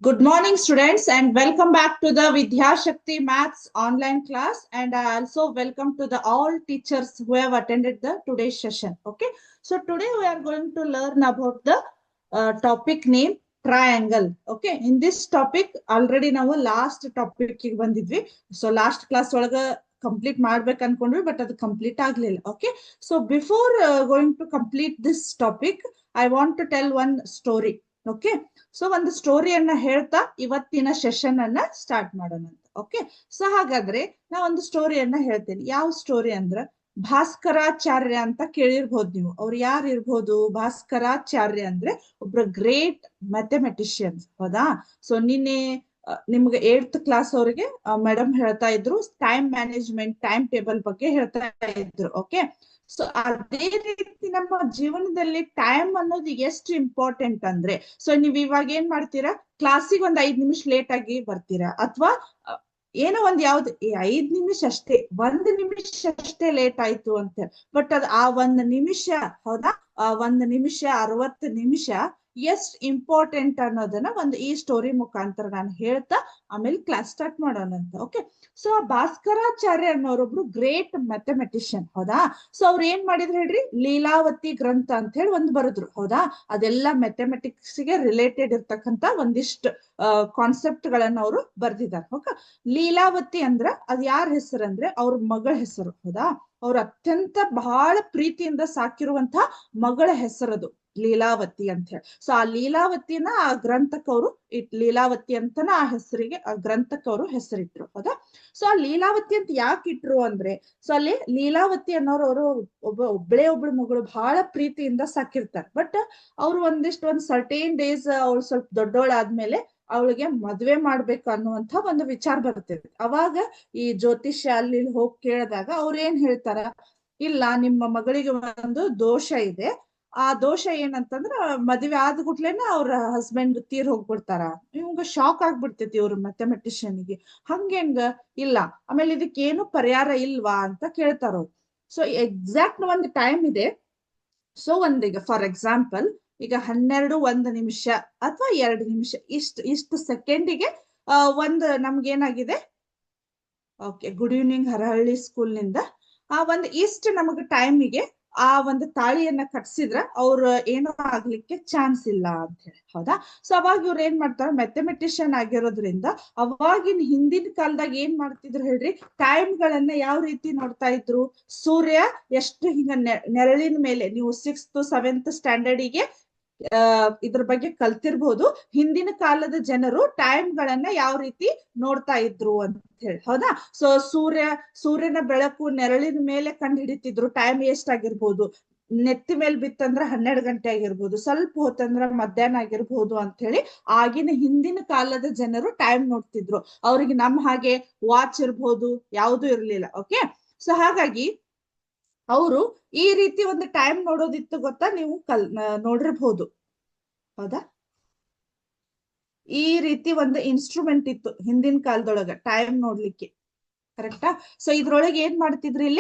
Good morning, students, and welcome back to the Vidya Shakti Maths online class. And I also welcome to the all teachers who have attended the today's session. Okay, so today we are going to learn about the topic name triangle. Okay, in this topic already now last topic ಬಂದಿದ್ವಿ. So last class ಒಳಗ complete ಮಾಡ್ಬೇಕು ಅನ್ಕೊಂಡ್ವಿ, but ಅದು complete ಆಗ್ಲಿಲ್ಲ. Okay, so before going to complete this topic, I want to tell one story. Okay, so ಒಂದು ಸ್ಟೋರಿಯನ್ನ ಹೇಳ್ತಾ ಇವತ್ತಿನ session ಅನ್ನ start ಮಾಡೋಣ ಅಂತ. ಓಕೆ, ಸೊ ಹಾಗಾದ್ರೆ ನಾ ಒಂದು ಸ್ಟೋರಿಯನ್ನ ಹೇಳ್ತೇನೆ. ಯಾವ ಸ್ಟೋರಿ ಅಂದ್ರ ಭಾಸ್ಕರಾಚಾರ್ಯ ಅಂತ ಕೇಳಿರ್ಬೋದು ನೀವು. ಅವ್ರು ಯಾರು ಇರ್ಬೋದು? ಭಾಸ್ಕರಾಚಾರ್ಯ ಅಂದ್ರೆ ಒಬ್ರು ಗ್ರೇಟ್ ಮ್ಯಾಥಮೆಟಿಷಿಯನ್ಸ್. ಹೌದಾ? ಸೊ ನಿನ್ನೆ ನಿಮ್ಗೆ 8th ಕ್ಲಾಸ್ ಅವರಿಗೆ ಮೇಡಮ್ ಹೇಳ್ತಾ ಇದ್ರು ಟೈಮ್ ಮ್ಯಾನೇಜ್ಮೆಂಟ್, ಟೈಮ್ ಟೇಬಲ್ ಬಗ್ಗೆ ಹೇಳ್ತಾ ಇದ್ರು. ಓಕೆ, ಸೊ ಅದೇ ರೀತಿ ನಮ್ಮ ಜೀವನದಲ್ಲಿ ಟೈಮ್ ಅನ್ನೋದು ಎಷ್ಟು ಇಂಪಾರ್ಟೆಂಟ್ ಅಂದ್ರೆ, ಸೊ ನೀವ್ ಇವಾಗ ಏನ್ ಮಾಡ್ತೀರಾ, ಕ್ಲಾಸಿಗೆ ಒಂದ್ 5 ನಿಮಿಷ ಲೇಟ್ ಆಗಿ ಬರ್ತೀರಾ, ಅಥವಾ ಏನೋ ಒಂದ್ ಯಾವ್ದು 5 ನಿಮಿಷ ಅಷ್ಟೇ, 1 ನಿಮಿಷ ಅಷ್ಟೇ ಲೇಟ್ ಆಯ್ತು ಅಂತ. ಬಟ್ ಅದ್ ಆ 1 ನಿಮಿಷ, ಹೌದಾ, 1 ನಿಮಿಷ 60 ನಿಮಿಷ ಎಷ್ಟ್ ಇಂಪಾರ್ಟೆಂಟ್ ಅನ್ನೋದನ್ನ ಒಂದು ಈ ಸ್ಟೋರಿ ಮುಖಾಂತರ ನಾನು ಹೇಳ್ತಾ ಆಮೇಲೆ ಕ್ಲಾಸ್ ಸ್ಟಾರ್ಟ್ ಮಾಡೋಣ ಅಂತ. ಓಕೆ, ಸೊ ಭಾಸ್ಕರಾಚಾರ್ಯ ಅನ್ನೋರೊಬ್ರು ಗ್ರೇಟ್ ಮ್ಯಾಥಮೆಟಿಷಿಯನ್. ಹೌದಾ? ಸೊ ಅವ್ರು ಏನ್ ಮಾಡಿದ್ರು ಹೇಳ್ರಿ, ಲೀಲಾವತಿ ಗ್ರಂಥ ಅಂತ ಹೇಳಿ ಒಂದು ಬರೆದ್ರು. ಹೌದಾ? ಅದೆಲ್ಲ ಮ್ಯಾಥಮೆಟಿಕ್ಸ್ ಗೆ ರಿಲೇಟೆಡ್ ಇರ್ತಕ್ಕಂತ ಒಂದಿಷ್ಟು ಕಾನ್ಸೆಪ್ಟ್ ಗಳನ್ನ ಅವರು ಬರ್ದಿದ್ದಾರೆ. ಓಕೆ, ಲೀಲಾವತಿ ಅಂದ್ರ ಅದ್ ಯಾರ ಹೆಸರು ಅಂದ್ರೆ ಅವ್ರ ಮಗಳ ಹೆಸರು. ಹೌದಾ? ಅವ್ರ ಅತ್ಯಂತ ಬಹಳ ಪ್ರೀತಿಯಿಂದ ಸಾಕಿರುವಂತಹ ಮಗಳ ಹೆಸರದು ಲೀಲಾವತಿ ಅಂತ ಹೇಳಿ. ಸೊ ಆ ಲೀಲಾವತಿನ ಆ ಗ್ರಂಥಕ್ಕವರು ಲೀಲಾವತಿ ಅಂತನ ಆ ಹೆಸರಿಗೆ ಆ ಗ್ರಂಥಕ್ಕವರು ಹೆಸರಿಟ್ರು. ಹೌದಾ? ಸೊ ಆ ಲೀಲಾವತಿ ಅಂತ ಯಾಕೆ ಇಟ್ರು ಅಂದ್ರೆ, ಸೊ ಅಲ್ಲಿ ಲೀಲಾವತಿ ಅನ್ನೋರು ಅವರು ಒಬ್ಬಳೇ ಮಗಳು ಬಹಳ ಪ್ರೀತಿಯಿಂದ ಸಾಕಿರ್ತಾರೆ. ಬಟ್ ಅವ್ರು ಒಂದ್ ಸರ್ಟೇನ್ ಡೇಸ್ ಅವಳು ಸ್ವಲ್ಪ ದೊಡ್ಡವಳಾದ್ಮೇಲೆ ಅವಳಿಗೆ ಮದ್ವೆ ಮಾಡ್ಬೇಕು ಅನ್ನುವಂತ ಒಂದು ವಿಚಾರ ಬರ್ತದೆ. ಅವಾಗ ಈ ಜ್ಯೋತಿಷ್ಯ ಅಲ್ಲಿ ಹೋಗಿ ಕೇಳಿದಾಗ ಅವ್ರ ಏನ್ ಹೇಳ್ತಾರ, ಇಲ್ಲ ನಿಮ್ಮ ಮಗಳಿಗೆ ಒಂದು ದೋಷ ಇದೆ. ಆ ದೋಷ ಏನಂತಂದ್ರ ಮದ್ವೆ ಆದ ಕೂಡ್ಲೇನ ಅವ್ರ ಹಸ್ಬೆಂಡ್ ತೀರ್ ಹೋಗ್ಬಿಡ್ತಾರ. ಇವಂಗ ಶಾಕ್ ಆಗ್ಬಿಡ್ತೈತಿ ಇವ್ರ ಮ್ಯಾಥಮೆಟಿಷಿಯನ್ಗೆ. ಹಂಗೆಂಗ ಇಲ್ಲ, ಆಮೇಲೆ ಇದಕ್ಕೆ ಏನು ಪರಿಹಾರ ಇಲ್ವಾ ಅಂತ ಕೇಳ್ತಾರ ಅವ್ರು. ಸೊ ಎಕ್ಸಾಕ್ಟ್ ಒಂದು ಟೈಮ್ ಇದೆ. ಸೊ ಒಂದೀಗ ಫಾರ್ ಎಕ್ಸಾಂಪಲ್ ಈಗ 12 1 ನಿಮಿಷ ಅಥವಾ 2 ನಿಮಿಷ ಇಷ್ಟು ಸೆಕೆಂಡಿಗೆ ಒಂದು ನಮ್ಗೇನಾಗಿದೆ, okay, good evening Harahalli school ನಿಂದ ಒಂದು ಇಷ್ಟು ನಮಗ ಟೈಮಿಗೆ ಆ ಒಂದು ತಾಳಿಯನ್ನ ಕಟ್ಸಿದ್ರ ಅವ್ರ ಏನೋ ಆಗ್ಲಿಕ್ಕೆ ಚಾನ್ಸ್ ಇಲ್ಲ ಅಂತ ಹೇಳಿ. ಹೌದಾ? ಸೊ ಅವಾಗ ಇವ್ರು ಏನ್ ಮಾಡ್ತಾರ, ಮ್ಯಾಥಮೆಟಿಷಿಯನ್ ಆಗಿರೋದ್ರಿಂದ ಅವಾಗಿನ ಹಿಂದಿನ ಕಾಲದಾಗ ಏನ್ ಮಾಡ್ತಿದ್ರು ಹೇಳ್ರಿ, ಟೈಮ್ ಗಳನ್ನ ಯಾವ ರೀತಿ ನೋಡ್ತಾ ಇದ್ರು, ಸೂರ್ಯ ಎಷ್ಟು ಹಿಂಗ ನೆರಳಿನ ಮೇಲೆ, ನೀವು 6th 7th ಸ್ಟ್ಯಾಂಡರ್ಡಿಗೆ ಇದ್ರ ಬಗ್ಗೆ ಕಲ್ತಿರ್ಬಹುದು. ಹಿಂದಿನ ಕಾಲದ ಜನರು ಟೈಮ್ ಗಳನ್ನ ಯಾವ ರೀತಿ ನೋಡ್ತಾ ಇದ್ರು ಅಂತ ಹೇಳಿ. ಹೌದಾ? ಸೊ ಸೂರ್ಯನ ಬೆಳಕು ನೆರಳಿನ ಮೇಲೆ ಕಂಡು ಹಿಡಿತಿದ್ರು ಟೈಮ್ ಎಷ್ಟಾಗಿರ್ಬೋದು. ನೆತ್ತಿ ಮೇಲೆ ಬಿತ್ತಂದ್ರ 12 ಗಂಟೆ ಆಗಿರ್ಬೋದು, ಸ್ವಲ್ಪ ಹೊತ್ತಂದ್ರ ಮಧ್ಯಾಹ್ನ ಆಗಿರ್ಬೋದು ಅಂತ ಹೇಳಿ ಆಗಿನ ಹಿಂದಿನ ಕಾಲದ ಜನರು ಟೈಮ್ ನೋಡ್ತಿದ್ರು. ಅವ್ರಿಗೆ ನಮ್ ಹಾಗೆ ವಾಚ್ ಇರ್ಬೋದು, ಯಾವ್ದು ಇರ್ಲಿಲ್ಲ. ಓಕೆ, ಸೊ ಹಾಗಾಗಿ ಅವರು ಈ ರೀತಿ ಒಂದು ಟೈಮ್ ನೋಡೋದಿತ್ತು. ಗೊತ್ತಾ? ನೀವು ನೋಡಿರ್ಬಹುದು. ಹೌದಾ? ಈ ರೀತಿ ಒಂದು ಇನ್ಸ್ಟ್ರೂಮೆಂಟ್ ಇತ್ತು ಹಿಂದಿನ ಕಾಲದೊಳಗ ಟೈಮ್ ನೋಡ್ಲಿಕ್ಕೆ. ಕರೆಕ್ಟಾ? ಸೊ ಇದ್ರೊಳಗೆ ಏನ್ ಮಾಡ್ತಿದ್ರಿ,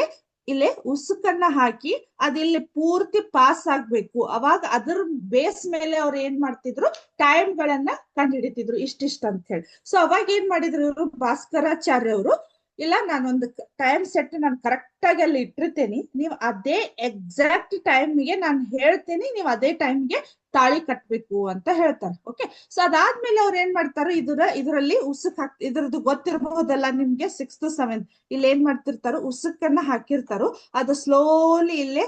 ಇಲ್ಲೇ ಉಸುಕನ್ನ ಹಾಕಿ ಅದಿಲ್ಲಿ ಪೂರ್ತಿ ಪಾಸ್ ಆಗ್ಬೇಕು. ಅವಾಗ ಅದ್ರ ಬೇಸ್ ಮೇಲೆ ಅವ್ರು ಏನ್ ಮಾಡ್ತಿದ್ರು, ಟೈಮ್ ಗಳನ್ನ ಕಂಡು ಹಿಡಿತಿದ್ರು ಇಷ್ಟಿಷ್ಟ ಅಂತ ಹೇಳಿ. ಸೊ ಅವಾಗ ಏನ್ ಮಾಡಿದ್ರು ಇವರು ಭಾಸ್ಕರಾಚಾರ್ಯ ಅವರು, ಇಲ್ಲ ನಾನೊಂದು ಟೈಮ್ ಸೆಟ್ ನಾನು ಕರೆಕ್ಟ್ ಆಗಿ ಅಲ್ಲಿ ಇಟ್ಟಿರ್ತೇನೆ, ನೀವು ಅದೇ ಎಕ್ಸಾಕ್ಟ್ ಟೈಮ್ಗೆ ನಾನು ಹೇಳ್ತೇನೆ, ನೀವು ಅದೇ ಟೈಮ್ಗೆ ತಾಳಿ ಕಟ್ಬೇಕು ಅಂತ ಹೇಳ್ತಾರೆ. ಓಕೆ, ಸೊ ಅದಾದ್ಮೇಲೆ ಅವ್ರು ಏನ್ ಮಾಡ್ತಾರೋ ಇದರಲ್ಲಿ ಉಸುಕ್ ಇದ್ರದ್ದು ಗೊತ್ತಿರಬಹುದಲ್ಲ ನಿಮ್ಗೆ, 6th 7th ಇಲ್ಲಿ ಏನ್ ಮಾಡ್ತಿರ್ತಾರೋ ಉಸುಕನ್ನ ಹಾಕಿರ್ತಾರೋ, ಅದು ಸ್ಲೋಲಿ ಇಲ್ಲೇ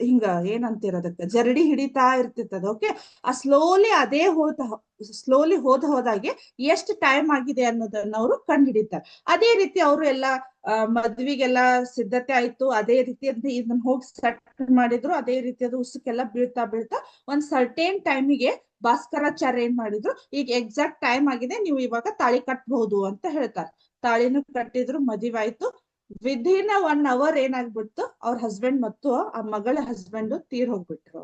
ಹಿಂಗ ಏನಂತಿರೋದಕ್ಕೆ ಜರಡಿ ಹಿಡಿತಾ ಇರ್ತಿರ್ತದ. ಓಕೆ, ಆ ಸ್ಲೋಲಿ ಹೋದಾಗೆ ಎಷ್ಟು ಟೈಮ್ ಆಗಿದೆ ಅನ್ನೋದನ್ನ ಅವರು ಕಂಡು ಹಿಡಿತಾರೆ. ಅದೇ ರೀತಿ ಅವರು ಎಲ್ಲ ಮದ್ವಿಗೆಲ್ಲ ಸಿದ್ಧತೆ ಆಯ್ತು. ಅದೇ ರೀತಿ ಇದನ್ನ ಹೋಗಿ ಸೆಟ್ ಮಾಡಿದ್ರು. ಅದೇ ರೀತಿ ಅದು ಉಸುಕೆಲ್ಲ ಬೀಳ್ತಾ ಒಂದ್ ಸರ್ಟೇನ್ ಟೈಮಿಗೆ ಭಾಸ್ಕರಾಚಾರ್ಯ ಏನ್ ಮಾಡಿದ್ರು, ಈಗ ಎಕ್ಸಾಕ್ಟ್ ಟೈಮ್ ಆಗಿದೆ, ನೀವು ಇವಾಗ ತಾಳಿ ಕಟ್ಬಹುದು ಅಂತ ಹೇಳ್ತಾರೆ. ತಾಳಿನೂ ಕಟ್ಟಿದ್ರು, ಮದುವೆ ಆಯ್ತು. ವಿದಿನ್ 1 hour ಏನಾಗ್ಬಿಡ್ತು, ಅವ್ರ ಹಸ್ಬೆಂಡ್ ಮತ್ತು ಆ ಮಗಳ ಹಸ್ಬೆಂಡ್ ತೀರ್ ಹೋಗ್ಬಿಟ್ರು.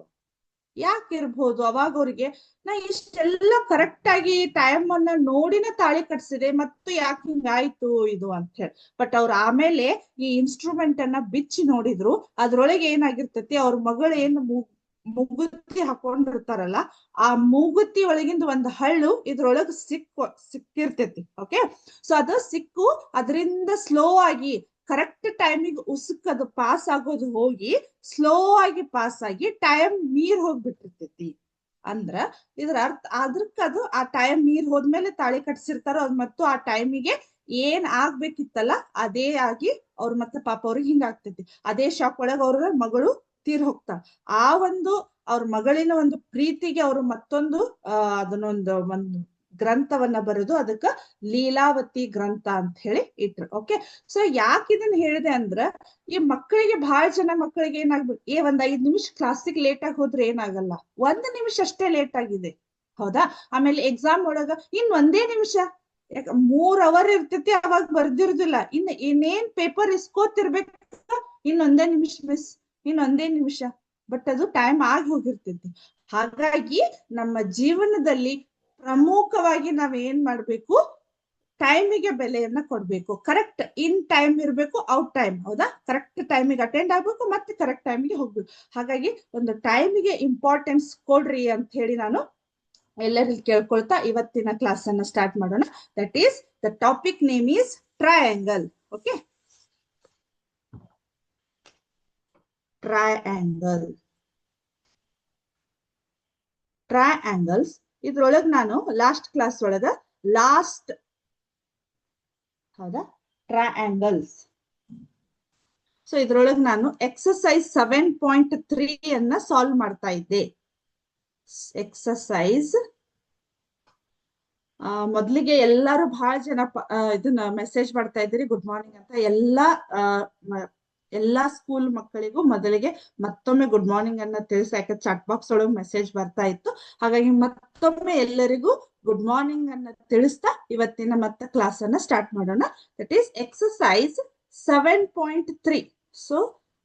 ಯಾಕಿರ್ಬೋದು ಅವಾಗ ಅವ್ರಿಗೆ, ನಾ ಇಷ್ಟೆಲ್ಲ ಕರೆಕ್ಟ್ ಆಗಿ ಟೈಮ್ ಅನ್ನ ನೋಡಿನ ತಾಳಿ ಕಟ್ಸಿದೆ, ಮತ್ತು ಯಾಕೆ ಹಿಂಗಾಯ್ತು ಇದು ಅಂತ ಹೇಳಿ. ಬಟ್ ಅವ್ರ ಆಮೇಲೆ ಈ ಇನ್ಸ್ಟ್ರೂಮೆಂಟ್ ಅನ್ನ ಬಿಚ್ಚಿ ನೋಡಿದ್ರು. ಅದ್ರೊಳಗೆ ಏನಾಗಿರ್ತೈತಿ, ಅವ್ರ ಮಗಳು ಏನು ಮೂಗುತಿ ಹಾಕೊಂಡಿರ್ತಾರಲ್ಲ, ಆ ಮೂಗುತಿ ಒಳಗಿಂದ ಒಂದು ಹಳ್ಳು ಇದ್ರೊಳಗ ಸಿಕ್ಕಿರ್ತೈತಿ. ಓಕೆ, ಸೊ ಅದು ಸಿಕ್ಕು ಅದರಿಂದ ಸ್ಲೋ ಆಗಿ ಕರೆಕ್ಟ್ ಟೈಮಿಗೆ ಉಸುಕ್ ಅದು ಪಾಸ್ ಆಗೋದು ಹೋಗಿ ಸ್ಲೋ ಆಗಿ ಪಾಸ್ ಆಗಿ ಟೈಮ್ ಮೀರ್ ಹೋಗ್ಬಿಟ್ಟಿರ್ತೈತಿ. ಅಂದ್ರ ಇದ್ರ ಅರ್ಥ ಅದಕ್ಕದು ಆ ಟೈಮ್ ಮೀರ್ ಹೋದ್ಮೇಲೆ ತಾಳಿ ಕಟ್ಸಿರ್ತಾರೋ ಅದ್ ಮತ್ತು ಆ ಟೈಮಿಗೆ ಏನ್ ಆಗ್ಬೇಕಿತ್ತಲ್ಲ ಅದೇ ಆಗಿ ಅವ್ರ ಮತ್ತೆ ಪಾಪ ಅವ್ರಿಗೆ ಹಿಂಗ ಆಗ್ತೈತಿ. ಅದೇ ಶಾಕ್ ಒಳಗ ಅವ್ರ ಮಗಳು ತೀರ್ ಹೋಗ್ತಾಳ. ಆ ಒಂದು ಅವ್ರ ಮಗಳಿನ ಒಂದು ಪ್ರೀತಿಗೆ ಅವರು ಮತ್ತೊಂದು ಒಂದು ಗ್ರಂಥವನ್ನ ಬರೆದು ಅದಕ್ಕ ಲೀಲಾವತಿ ಗ್ರಂಥ ಅಂತ ಹೇಳಿ ಇಟ್ರು. ಓಕೆ, ಸೊ ಯಾಕೆ ಇದನ್ನ ಹೇಳಿದೆ ಅಂದ್ರ ಈ ಮಕ್ಕಳಿಗೆ ಬಹಳ ಜನ ಮಕ್ಕಳಿಗೆ ಏನಾಗ್ಬೇಕು, ಒಂದ್ 5 ನಿಮಿಷ ಕ್ಲಾಸಿಗೆ ಲೇಟ್ ಆಗಿ ಹೋದ್ರೆ ಏನಾಗಲ್ಲ, 1 ನಿಮಿಷ ಅಷ್ಟೇ ಲೇಟ್ ಆಗಿದೆ, ಹೌದಾ? ಆಮೇಲೆ ಎಕ್ಸಾಮ್ ಒಳಗ ಒಂದೇ ನಿಮಿಷ, 3 ಅವರ್ ಇರ್ತೈತಿ, ಅವಾಗ ಬರ್ದಿರುದಿಲ್ಲ, ಇನ್ನೇನ್ ಪೇಪರ್ ಇಸ್ಕೋತಿರ್ಬೇಕು, ಒಂದೇ ನಿಮಿಷ ಮಿಸ್, ಒಂದೇ ನಿಮಿಷ, ಬಟ್ ಅದು ಟೈಮ್ ಆಗಿ ಹೋಗಿರ್ತೈತಿ. ಹಾಗಾಗಿ ನಮ್ಮ ಜೀವನದಲ್ಲಿ ಪ್ರಮುಖವಾಗಿ ನಾವ್ ಏನ್ ಮಾಡ್ಬೇಕು, ಟೈಮಿಗೆ ಬೆಲೆಯನ್ನ ಕೊಡ್ಬೇಕು. ಕರೆಕ್ಟ್ ಇನ್ ಟೈಮ್ ಇರ್ಬೇಕು, ಔಟ್ ಟೈಮ್, ಹೌದಾ? ಕರೆಕ್ಟ್ ಟೈಮಿಗೆ ಅಟೆಂಡ್ ಆಗ್ಬೇಕು, ಮತ್ತೆ ಕರೆಕ್ಟ್ ಟೈಮಿಗೆ ಹೋಗ್ಬೇಕು. ಹಾಗಾಗಿ ಒಂದು ಟೈಮಿಗೆ ಇಂಪಾರ್ಟೆನ್ಸ್ ಕೊಡ್ರಿ ಅಂತ ಹೇಳಿ ನಾನು ಎಲ್ಲರಿಗೂ ಕೇಳ್ಕೊಳ್ತಾ ಇವತ್ತಿನ ಕ್ಲಾಸ್ ಅನ್ನ ಸ್ಟಾರ್ಟ್ ಮಾಡೋಣ. That is the topic name is triangle. Okay, triangles ಇದ್ರೊಳಗ್ ನಾನು ಲಾಸ್ಟ್ ಕ್ಲಾಸ್ ಒಳಗ ಹೌದಾ ಟ್ರಯಾಂಗಲ್ಸ್, ಸೊ ಇದ್ರೊಳಗ್ ನಾನು ಎಕ್ಸರ್ಸೈಸ್ 7.3 ಅನ್ನ ಸಾಲ್ವ್ ಮಾಡ್ತಾ ಇದ್ದೆ. ಎಕ್ಸರ್ಸೈಸ್ ಮೊದ್ಲಿಗೆ ಎಲ್ಲಾರು ಬಹಳ ಜನ ಇದನ್ನ ಮೆಸೇಜ್ ಮಾಡ್ತಾ ಇದ್ದೀರಿ ಗುಡ್ ಮಾರ್ನಿಂಗ್ ಅಂತ. ಎಲ್ಲಾ ಸ್ಕೂಲ್ ಮಕ್ಕಳಿಗೂ ಮೊದಲಿಗೆ ಮತ್ತೊಮ್ಮೆ ಗುಡ್ ಮಾರ್ನಿಂಗ್ ಅನ್ನ ತಿಳಿಸಿ, ಯಾಕೆ ಚಾಟ್ ಬಾಕ್ಸ್ ಒಳಗೆ ಮೆಸೇಜ್ ಬರ್ತಾ ಇತ್ತು. ಹಾಗಾಗಿ ಮತ್ತೊಮ್ಮೆ ಎಲ್ಲರಿಗೂ ಗುಡ್ ಮಾರ್ನಿಂಗ್ ಅನ್ನ ತಿಳಿಸ್ತಾ ಇವತ್ತಿನ ಮತ್ತೆ ಕ್ಲಾಸ್ ಅನ್ನ ಸ್ಟಾರ್ಟ್ ಮಾಡೋಣ. That is exercise 7.3. ಸೊ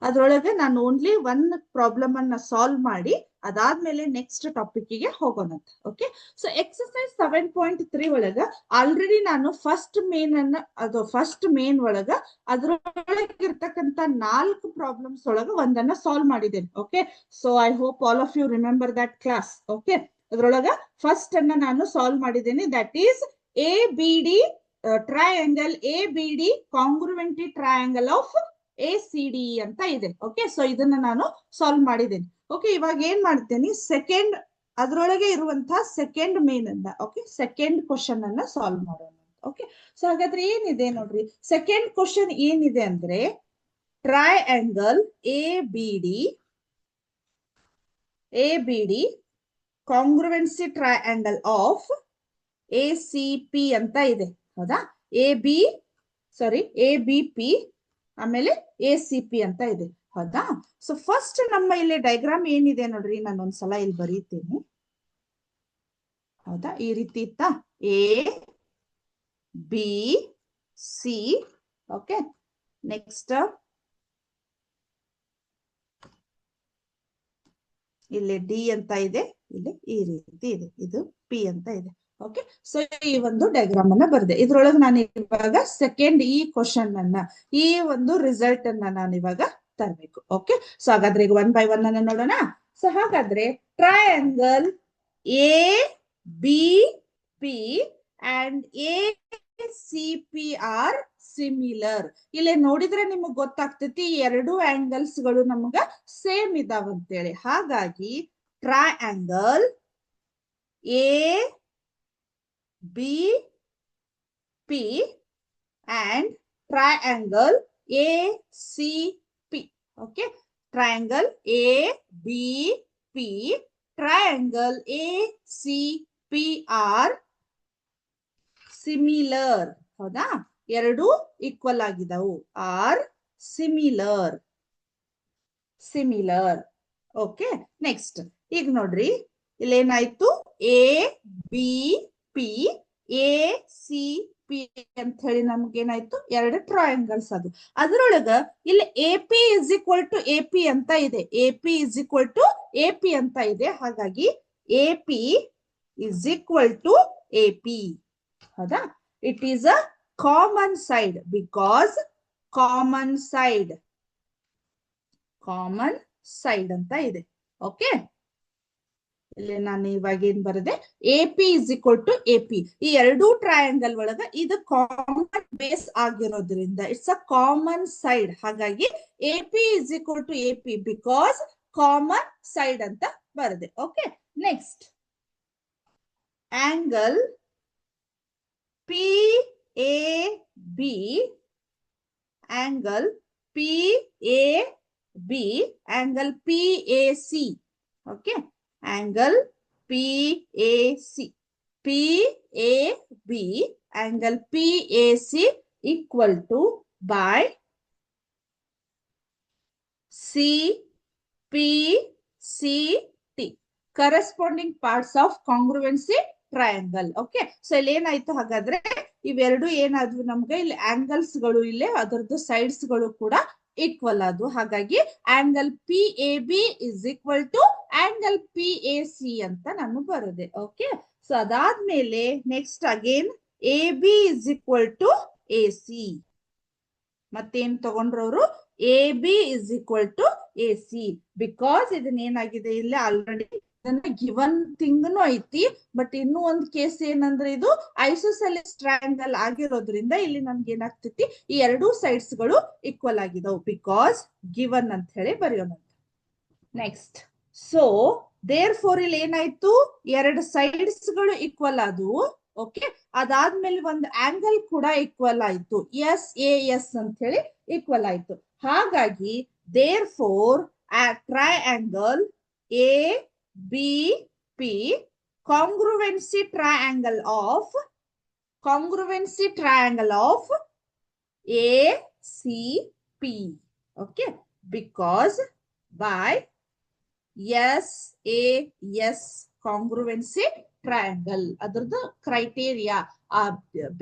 ಅದ್ರೊಳಗೆ ನಾನು ಓನ್ಲಿ 1 ಪ್ರಾಬ್ಲಮ್ ಅನ್ನ ಸಾಲ್ವ್ ಮಾಡಿ ಅದಾದ್ಮೇಲೆ ನೆಕ್ಸ್ಟ್ ಟಾಪಿಕ್ ಗೆ ಹೋಗೋಣ. ಓಕೆ, ಸೊ ಎಕ್ಸರ್ಸೈಸ್ 7.3 ಒಳಗ ಆಲ್ರೆಡಿ ನಾನು ಫಸ್ಟ್ ಮೇನ್ ಒಳಗ ಅದ್ರೊಳಗಿರ್ತಕ್ಕಂತ 4 ಪ್ರಾಬ್ಲಮ್ಸ್ ಒಳಗ ಒಂದನ್ನ ಸಾಲ್ವ್ ಮಾಡಿದ್ದೇನೆ. Okay, so I hope all of you remember that class. Okay, ಅದ್ರೊಳಗ ಫಸ್ಟ್ ಅನ್ನ ನಾನು ಸಾಲ್ವ್ ಮಾಡಿದ್ದೇನೆ. That is ABD triangle, ABD congruent triangle of ACD ಅಂತ ಇದೆ. ಓಕೆ, ಸೊ ಇದನ್ನ ನಾನು ಸಾಲ್ವ್ ಮಾಡಿದ್ದೇನೆ. ಓಕೆ, ಇವಾಗ ಏನ್ ಮಾಡ್ತೇನೆ, ಸೆಕೆಂಡ್ ಅದ್ರೊಳಗೆ ಇರುವಂತಹ ಸೆಕೆಂಡ್ ಮೇನ್ ಅನ್ನ, ಓಕೆ, ಸೆಕೆಂಡ್ ಕ್ವಶನ್ ಅನ್ನ ಸಾಲ್ವ್ ಮಾಡೋಣ. ಓಕೆ, ಸೊ ಹಾಗಾದ್ರೆ ಏನಿದೆ ನೋಡ್ರಿ, ಸೆಕೆಂಡ್ ಕ್ವಶನ್ ಏನಿದೆ ಅಂದ್ರೆ triangle ABD congruency triangle of ACP ಅಂತ ಇದೆ, ಹೌದಾ? ABP ಆಮೇಲೆ ACP ಅಂತ ಇದೆ, ಹೌದಾ? ಸೊ ಫಸ್ಟ್ ನಮ್ಮ ಇಲ್ಲಿ ಡಯಾಗ್ರಾಮ್ ಏನಿದೆ ನೋಡ್ರಿ, ನಾನು ಒಂದ್ಸಲ ಇಲ್ಲಿ ಬರೀತೀನಿ, ಹೌದಾ? ಈ ರೀತಿ ಇತ್ತಾ, ABC. ಓಕೆ, ನೆಕ್ಸ್ಟ್ ಇಲ್ಲಿ D ಅಂತ ಇದೆ, ಇಲ್ಲಿ ಈ ರೀತಿ ಇದೆ, ಇದು P ಅಂತ ಇದೆ. ಓಕೆ, ಸೊ ಈ ಒಂದು ಡಯಾಗ್ರಾಮ್ ಅನ್ನ ಬರ್ದೆ. ಇದ್ರೊಳಗೆ ನಾನು ಇವಾಗ ಸೆಕೆಂಡ್ ಈ ಕ್ವಶನ್ ಅನ್ನ, ಈ ಒಂದು ರಿಸಲ್ಟ್ ಅನ್ನ ನಾನು ಇವಾಗ ತರಬೇಕು. ಓಕೆ, ಸೊ ಹಾಗಾದ್ರೆ ಈಗ 1 by 1 ಅನ್ನ ನೋಡೋಣ. ಸೊ ಹಾಗಾದ್ರೆ triangle ABP and ACP R similar. ಇಲ್ಲಿ ನೋಡಿದ್ರೆ ನಿಮಗ್ ಗೊತ್ತಾಗ್ತೈತಿ ಎರಡು ಆಂಗಲ್ಸ್ ಗಳು ನಮಗ ಸೇಮ್ ಇದಾವಂತೇಳಿ. ಹಾಗಾಗಿ triangle ABP and triangle ACP. Okay, triangle ABP, triangle ACP are similar. ಹೌದಾ? ಎರಡು ಈಕ್ವಲ್ ಆಗಿದವು, ಆರ್ ಸಿಮಿಲರ್. ಓಕೆ, ನೆಕ್ಸ್ಟ್ ಈಗ ನೋಡ್ರಿ, ಇಲ್ಲೇನಾಯ್ತು, ABP ACP ಅಂತ ಹೇಳಿ ನಮ್ಗೇನಾಯ್ತು, ಎರಡು ಟ್ರಯಾಂಗಲ್ಸ್ ಅದು. ಅದರೊಳಗ ಇಲ್ಲಿ AP is equal to AP ಅಂತ ಇದೆ, AP is equal to AP ಅಂತ ಇದೆ. ಹಾಗಾಗಿ AP is equal to AP. ಹೌದಾ? It is a common side, because common side ಅಂತ ಇದೆ. ಓಕೆ, ಇಲ್ಲಿ ನಾನು ಇವಾಗ ಏನ್ ಬರದೆ AP is equal to AP. ಈ ಎರಡೂ ಟ್ರಯಾಂಗಲ್ ಒಳಗ ಇದು ಕಾಮನ್ ಬೇಸ್ ಆಗಿರೋದ್ರಿಂದ ಇಟ್ಸ್ ಅ ಕಾಮನ್ ಸೈಡ್. ಹಾಗಾಗಿ AP is equal to AP because common side ಅಂತ ಬರದೆ. Okay, next angle PAB, angle PAB, angle PAC. Okay, angle PAC, PAB, angle PAC equal to by CPCT, corresponding parts of congruency triangle. Okay, so ಇಲ್ಲಿ ಏನಾಯ್ತು ಹಾಗಾದ್ರೆ ಇವೆರಡು ಏನಾದ್ವು ನಮ್ಗೆ ಇಲ್ಲಿ angles ಗಳು ಇಲ್ಲೇ ಅದರದ್ದು ಸೈಡ್ಸ್ ಗಳು ಕೂಡ ಈಕ್ವಲ್ ಆದ್ವು. ಹಾಗಾಗಿ angle PAB is equal to angle PAC ಅಂತ ನಾನು ಬರದೆ. ಓಕೆ, ಸೊ ಅದಾದ್ಮೇಲೆ next again AB is equal to AC. ಮತ್ತೇನ್ ತಗೊಂಡ್ರವ್ರು AB is equal to AC because ಇದನ್ನ ಏನಾಗಿದೆ ಇಲ್ಲಿ ಆಲ್ರೆಡಿ ಗಿವನ್ ಥಿಂಗ್ನು ಐತಿ. ಬಟ್ ಇನ್ನೂ ಒಂದು ಕೇಸ್ ಏನಂದ್ರೆ ಇದು ಐಸೋಸೆಲಿಸ್ ಟ್ರಯಾಂಗಲ್ ಆಗಿರೋದ್ರಿಂದ ಇಲ್ಲಿ ನಮ್ಗೆ ಏನಾಗ್ತೈತಿ ಈ ಎರಡೂ ಸೈಡ್ಸ್ ಗಳು ಈಕ್ವಲ್ ಆಗಿದಾವ್ ಬಿಕಾಸ್ ಗಿವನ್ ಅಂತ ಹೇಳಿ ಬರೆಯೋಣ. ನೆಕ್ಸ್ಟ್, ಸೊ ದೇರ್ ಫೋರ್ ಇಲ್ಲಿ ಏನಾಯ್ತು ಎರಡು ಸೈಡ್ಸ್ ಗಳು ಈಕ್ವಲ್ ಆದವು. ಓಕೆ, ಅದಾದ್ಮೇಲೆ ಒಂದು ಆಂಗಲ್ ಕೂಡ ಈಕ್ವಲ್ ಆಯ್ತು, SAS ಅಂತ ಹೇಳಿ ಈಕ್ವಲ್ ಆಯ್ತು. ಹಾಗಾಗಿ therefore triangle ABP congruency triangle of ACP. Okay, because by SAS congruency triangle adrada criteria,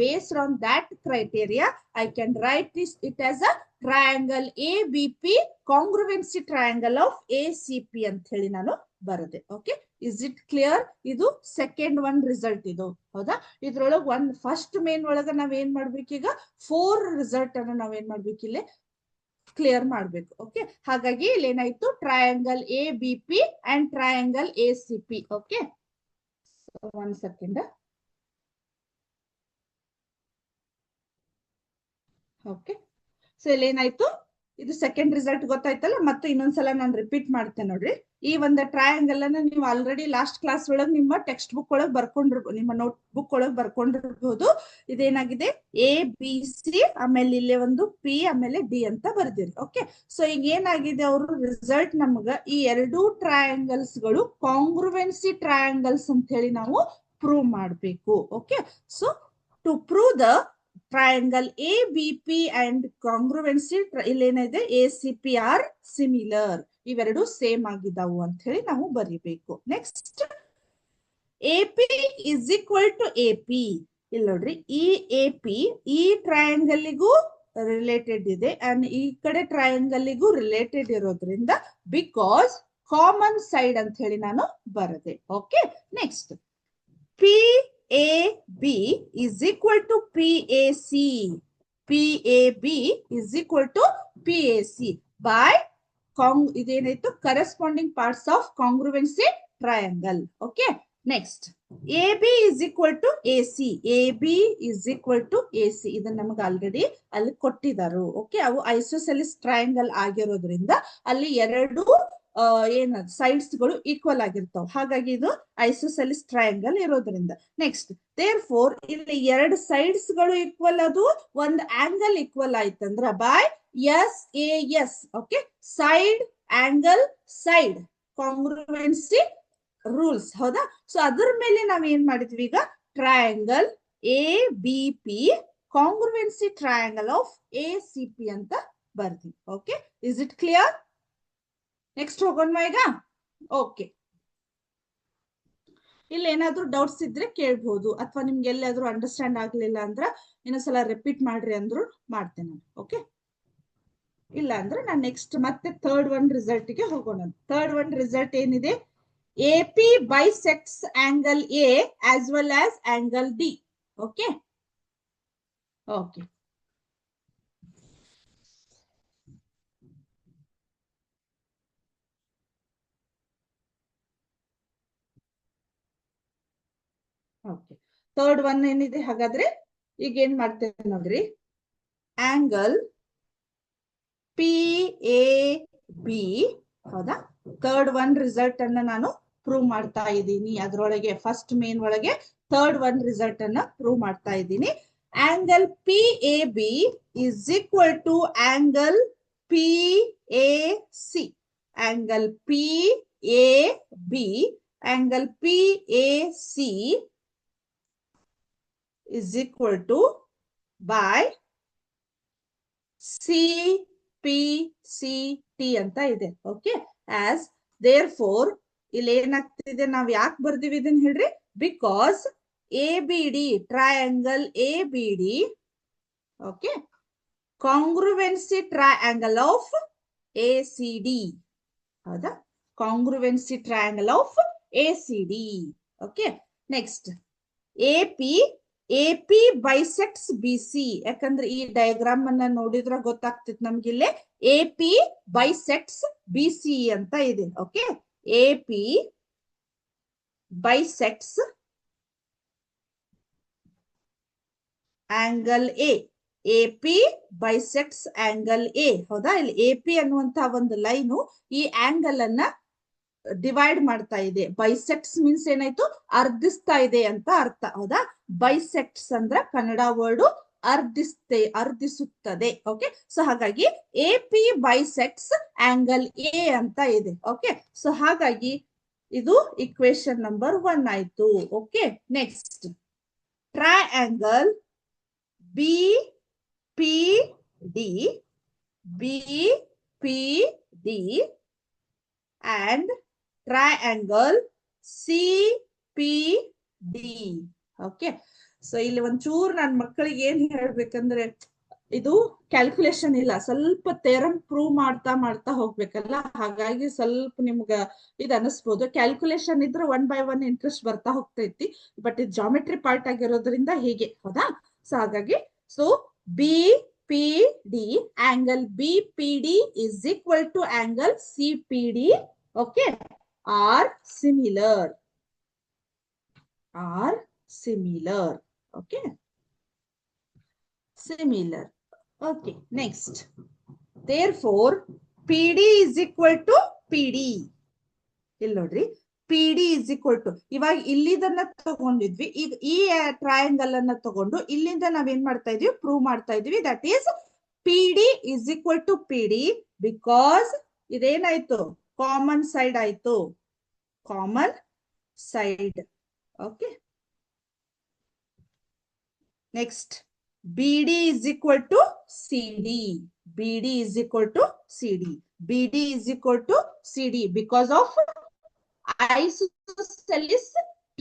based on that criteria I can write it as a triangle ABP congruency triangle of ACP ಅಂತ ಹೇಳಿ ನಾನು ಬರದೆ. Okay, is it clear? ಇದು second one result ಇದು. ಹೌದಾ, ಇದ್ರೊಳಗ ಒಂದ್ first main ಒಳಗ ನಾವ್ ಏನ್ ಮಾಡ್ಬೇಕೀಗ 4 ರಿಸಲ್ಟ್ ಅನ್ನ ನಾವೇನ್ ಮಾಡ್ಬೇಕು ಇಲ್ಲಿ ಕ್ಲಿಯರ್ ಮಾಡ್ಬೇಕು. ಓಕೆ, ಹಾಗಾಗಿ ಇಲ್ಲಿ ಏನಾಯ್ತು triangle ABP and triangle ACP. Okay, one second. Okay, so ಇಲ್ಲಿ ಏನಾಯ್ತು ಇದು ಸೆಕೆಂಡ್ ರಿಸಲ್ಟ್ ಗೊತ್ತಾಯ್ತಲ್ಲ. ಮತ್ತೆ ಇನ್ನೊಂದ್ಸಲ ನಾನು ರಿಪೀಟ್ ಮಾಡ್ತೇನೆ ನೋಡ್ರಿ. ಈ ಒಂದು ಟ್ರಯಾಂಗಲ್ ಅನ್ನ ನೀವು ಆಲ್ರೆಡಿ ಲಾಸ್ಟ್ ಕ್ಲಾಸ್ ಒಳಗೆ ನಿಮ್ಮ ಟೆಕ್ಸ್ಟ್ ಬುಕ್ ಒಳಗೆ ಬರ್ಕೊಂಡಿರ್ಬೋದು, ನಿಮ್ಮ ನೋಟ್ ಬುಕ್ ಒಳಗೆ ಬರ್ಕೊಂಡಿರ್ಬಹುದು. ಇದೇನಾಗಿದೆ ABC, ಆಮೇಲೆ ಇಲ್ಲೇ ಒಂದು P, ಆಮೇಲೆ D ಅಂತ ಬರ್ದಿರಿ. ಓಕೆ, ಸೊ ಈಗ ಏನಾಗಿದೆ ಅವರು ರಿಸಲ್ಟ್ ನಮ್ಗ ಈ ಎರಡೂ ಟ್ರಯಾಂಗಲ್ಸ್ ಗಳು ಕಾಂಗ್ರುವೆನ್ಸಿ ಟ್ರಯಾಂಗಲ್ಸ್ ಅಂತ ಹೇಳಿ ನಾವು ಪ್ರೂವ್ ಮಾಡ್ಬೇಕು. Okay, so to prove the triangle ABP and congruency ಇಲ್ಲಿ ಏನಿದೆ ACP are similar, ಇವೆರಡು ಸೇಮ್ ಆಗಿದಾವು ಅಂತ ಹೇಳಿ ನಾವು ಬರಿಬೇಕು. Next AP is equal to AP. ಇಲ್ಲಿ ನೋಡ್ರಿ, ಈ AP ಈ ಟ್ರಯಾಂಗಲ್ಗೂ ರಿಲೇಟೆಡ್ ಇದೆ ಅಂಡ್ ಈ ಕಡೆ ಟ್ರಯಾಂಗಲ್ಗೂ ರಿಲೇಟೆಡ್ ಇರೋದ್ರಿಂದ ಬಿಕಾಸ್ ಕಾಮನ್ ಸೈಡ್ ಅಂತ ಹೇಳಿ ನಾನು ಬರದೆ. Okay, next PAB is equal to PAC. PAB is equal to PAC by ಇದೇನಾಯ್ತು corresponding parts of congruency triangle. Okay, next AB is equal to AC. AB is equal to AC. ಇದನ್ನ ನಮಗೆ already ಅಲ್ಲಿ ಕೊಟ್ಟಿದ್ದಾರೆ. Okay, ಅವು ಐಸೋಸೆಲಿಸ್ triangle ಆಗಿರೋದ್ರಿಂದ ಅಲ್ಲಿ ಎರಡು ಏನ sides ಗಳು ಈಕ್ವಲ್ ಆಗಿರ್ತಾವ. ಹಾಗಾಗಿ ಇದು ಐಸೋಸೆಲಿಸ್ ಟ್ರಯಾಂಗಲ್ ಇರೋದ್ರಿಂದ. ನೆಕ್ಸ್ಟ್ ದೇರ್ ಫೋರ್ ಇಲ್ಲಿ ಎರಡು ಸೈಡ್ಸ್ ಗಳು ಈಕ್ವಲ್ ಅದು ಒಂದು ಆಂಗಲ್ ಈಕ್ವಲ್ ಆಯ್ತಂದ್ರ by SAS. Okay, side angle side congruency rules. ಹೌದಾ, ಸೊ ಅದ್ರ ಮೇಲೆ ನಾವ್ ಏನ್ ಮಾಡಿದ್ವಿ ಈಗ triangle ABP congruency triangle of ACP ಅಂತ ಬರ್ತೀವಿ. Okay, is it clear? Next ಹೋಗೋಣ ಈಗ. ಓಕೆ, ಇಲ್ಲಿ ಏನಾದ್ರೂ ಡೌಟ್ಸ್ ಇದ್ರೆ ಕೇಳ್ಬಹುದು, ಅಥವಾ ನಿಮ್ಗೆ ಎಲ್ಲಾದ್ರೂ ಅಂಡರ್ಸ್ಟ್ಯಾಂಡ್ ಆಗ್ಲಿಲ್ಲ ಅಂದ್ರ ಇನ್ನೊಂದ್ಸಲ ರಿಪೀಟ್ ಮಾಡ್ರಿ ಅಂದ್ರು ಮಾಡ್ತೇನೆ. ಓಕೆ, ಇಲ್ಲ ಅಂದ್ರೆ ನಾನು ನೆಕ್ಸ್ಟ್ ಮತ್ತೆ ಥರ್ಡ್ ಒನ್ ರಿಸಲ್ಟ್ ಗೆ ಹೋಗೋಣ. ಥರ್ಡ್ ಒನ್ ರಿಸಲ್ಟ್ ಏನಿದೆ, AP bisects angle A as well as angle D. Okay, okay. Third one ಏನಿದೆ ಹಾಗಾದ್ರೆ ಈಗ ಏನ್ ಮಾಡ್ತೇವೆ ನೋಡ್ರಿ, ಆಂಗಲ್ ಪಿ ಎ ಬಿ, ಹೌದಾ, ಥರ್ಡ್ ಒನ್ ರಿಸಲ್ಟ್ ಅನ್ನ ನಾನು ಪ್ರೂವ್ ಮಾಡ್ತಾ ಇದ್ದೀನಿ. ಅದ್ರೊಳಗೆ ಫಸ್ಟ್ ಮೇನ್ ಒಳಗೆ ಥರ್ಡ್ ಒನ್ ರಿಸಲ್ಟ್ ಅನ್ನ ಪ್ರೂವ್ ಮಾಡ್ತಾ ಇದ್ದೀನಿ. Angle P A B is equal to angle P A C. Angle P A B, angle P A C is equal to by CPCT ಅಂತ ಇದೆ. ಓಕೆ, ಆಸ್ ದೇರ್ ಫೋರ್ ಇಲ್ಲಿ ಏನಾಗ್ತಿದೆ, ನಾವ್ ಯಾಕೆ ಬರ್ದಿವಿ ಇದನ್ನ ಹೇಳ್ರಿ, because A B D triangle A B D, okay, congruency triangle of A C D, ಹೌದಾ, congruency triangle of A C D. Okay, next A P bisects B C. ಯಾಕಂದ್ರೆ ಈ ಡಯಾಗ್ರಾಮ್ ಅನ್ನ ನೋಡಿದ್ರೆ ಗೊತ್ತಾಗ್ತಿತ್ತು ನಮ್ಗಿಲ್ಲೇ A P bisects B C ಅಂತ ಇದೆ. Okay, A P bisects angle A P bisects angle A, ಹೌದಾ. ಇಲ್ಲಿ ಎ ಪಿ ಅನ್ನುವಂತಹ ಒಂದು ಲೈನು ಈ ಆಂಗಲ್ ಅನ್ನ ಡಿವೈಡ್ ಮಾಡ್ತಾ ಇದೆ. ಬೈಸೆಕ್ಟ್ಸ್ ಮೀನ್ಸ್ ಏನಾಯ್ತು, ಅರ್ಧಿಸ್ತಾ ಇದೆ ಅಂತ ಅರ್ಥ, ಹೌದಾ. ಬೈಸೆಕ್ಟ್ಸ್ ಅಂದ್ರ ಕನ್ನಡ ವರ್ಡ್ ಅರ್ಧಿಸುತ್ತದೆ. ಓಕೆ, ಸೊ ಹಾಗಾಗಿ A P bisects angle A ಅಂತ ಇದೆ. ಓಕೆ, ಸೊ ಹಾಗಾಗಿ ಇದು ಇಕ್ವೇಶನ್ ನಂಬರ್ 1 ಆಯ್ತು. Okay, next triangle B P D, B P D and triangle CPD. Okay, so ಇಲ್ಲಿ ಒಂಚೂರು ನನ್ನ ಮಕ್ಕಳಿಗೆ ಏನ್ ಹೇಳ್ಬೇಕಂದ್ರೆ, ಇದು ಕ್ಯಾಲ್ಕುಲೇಷನ್ ಇಲ್ಲ, ಸ್ವಲ್ಪ ಥಿಯರಮ್ ಪ್ರೂವ್ ಮಾಡ್ತಾ ಹೋಗ್ಬೇಕಲ್ಲ, ಹಾಗಾಗಿ ಸ್ವಲ್ಪ ನಿಮ್ಗ ಇದು ಅನಿಸ್ಬೋದು. ಕ್ಯಾಲ್ಕುಲೇಷನ್ ಇದ್ರೆ 1 by 1 ಇಂಟ್ರೆಸ್ಟ್ ಬರ್ತಾ ಹೋಗ್ತೈತಿ, ಬಟ್ ಇದು ಜಾಮೆಟ್ರಿ ಪಾರ್ಟ್ ಆಗಿರೋದ್ರಿಂದ ಹೀಗೆ, ಹೌದಾ. ಸೊ ಹಾಗಾಗಿ so B P D, angle BPD is equal to angle CPD, okay, are similar, okay, similar. Okay, next, therefore PD is equal to PD. ಇಲ್ಲಿ ನೋಡ್ರಿ, PD is equal to, ಇವಾಗ ಇಲ್ಲಿದನ್ನ ತಗೊಂಡಿದ್ವಿ, ಈಗ ಈ triangle ಅನ್ನ ತಗೊಂಡು ಇಲ್ಲಿಂದ ನಾವೇನ್ ಮಾಡ್ತಾ ಇದೀವಿ, ಪ್ರೂವ್ ಮಾಡ್ತಾ ಇದೀವಿ, that is PD is equal to PD because ಇದೇನಾಯ್ತು, ಕಾಮನ್ ಸೈಡ್ ಆಯ್ತು, common side. Okay, next BD is equal to CD, BD is equal to CD, BD is equal to CD because of isosceles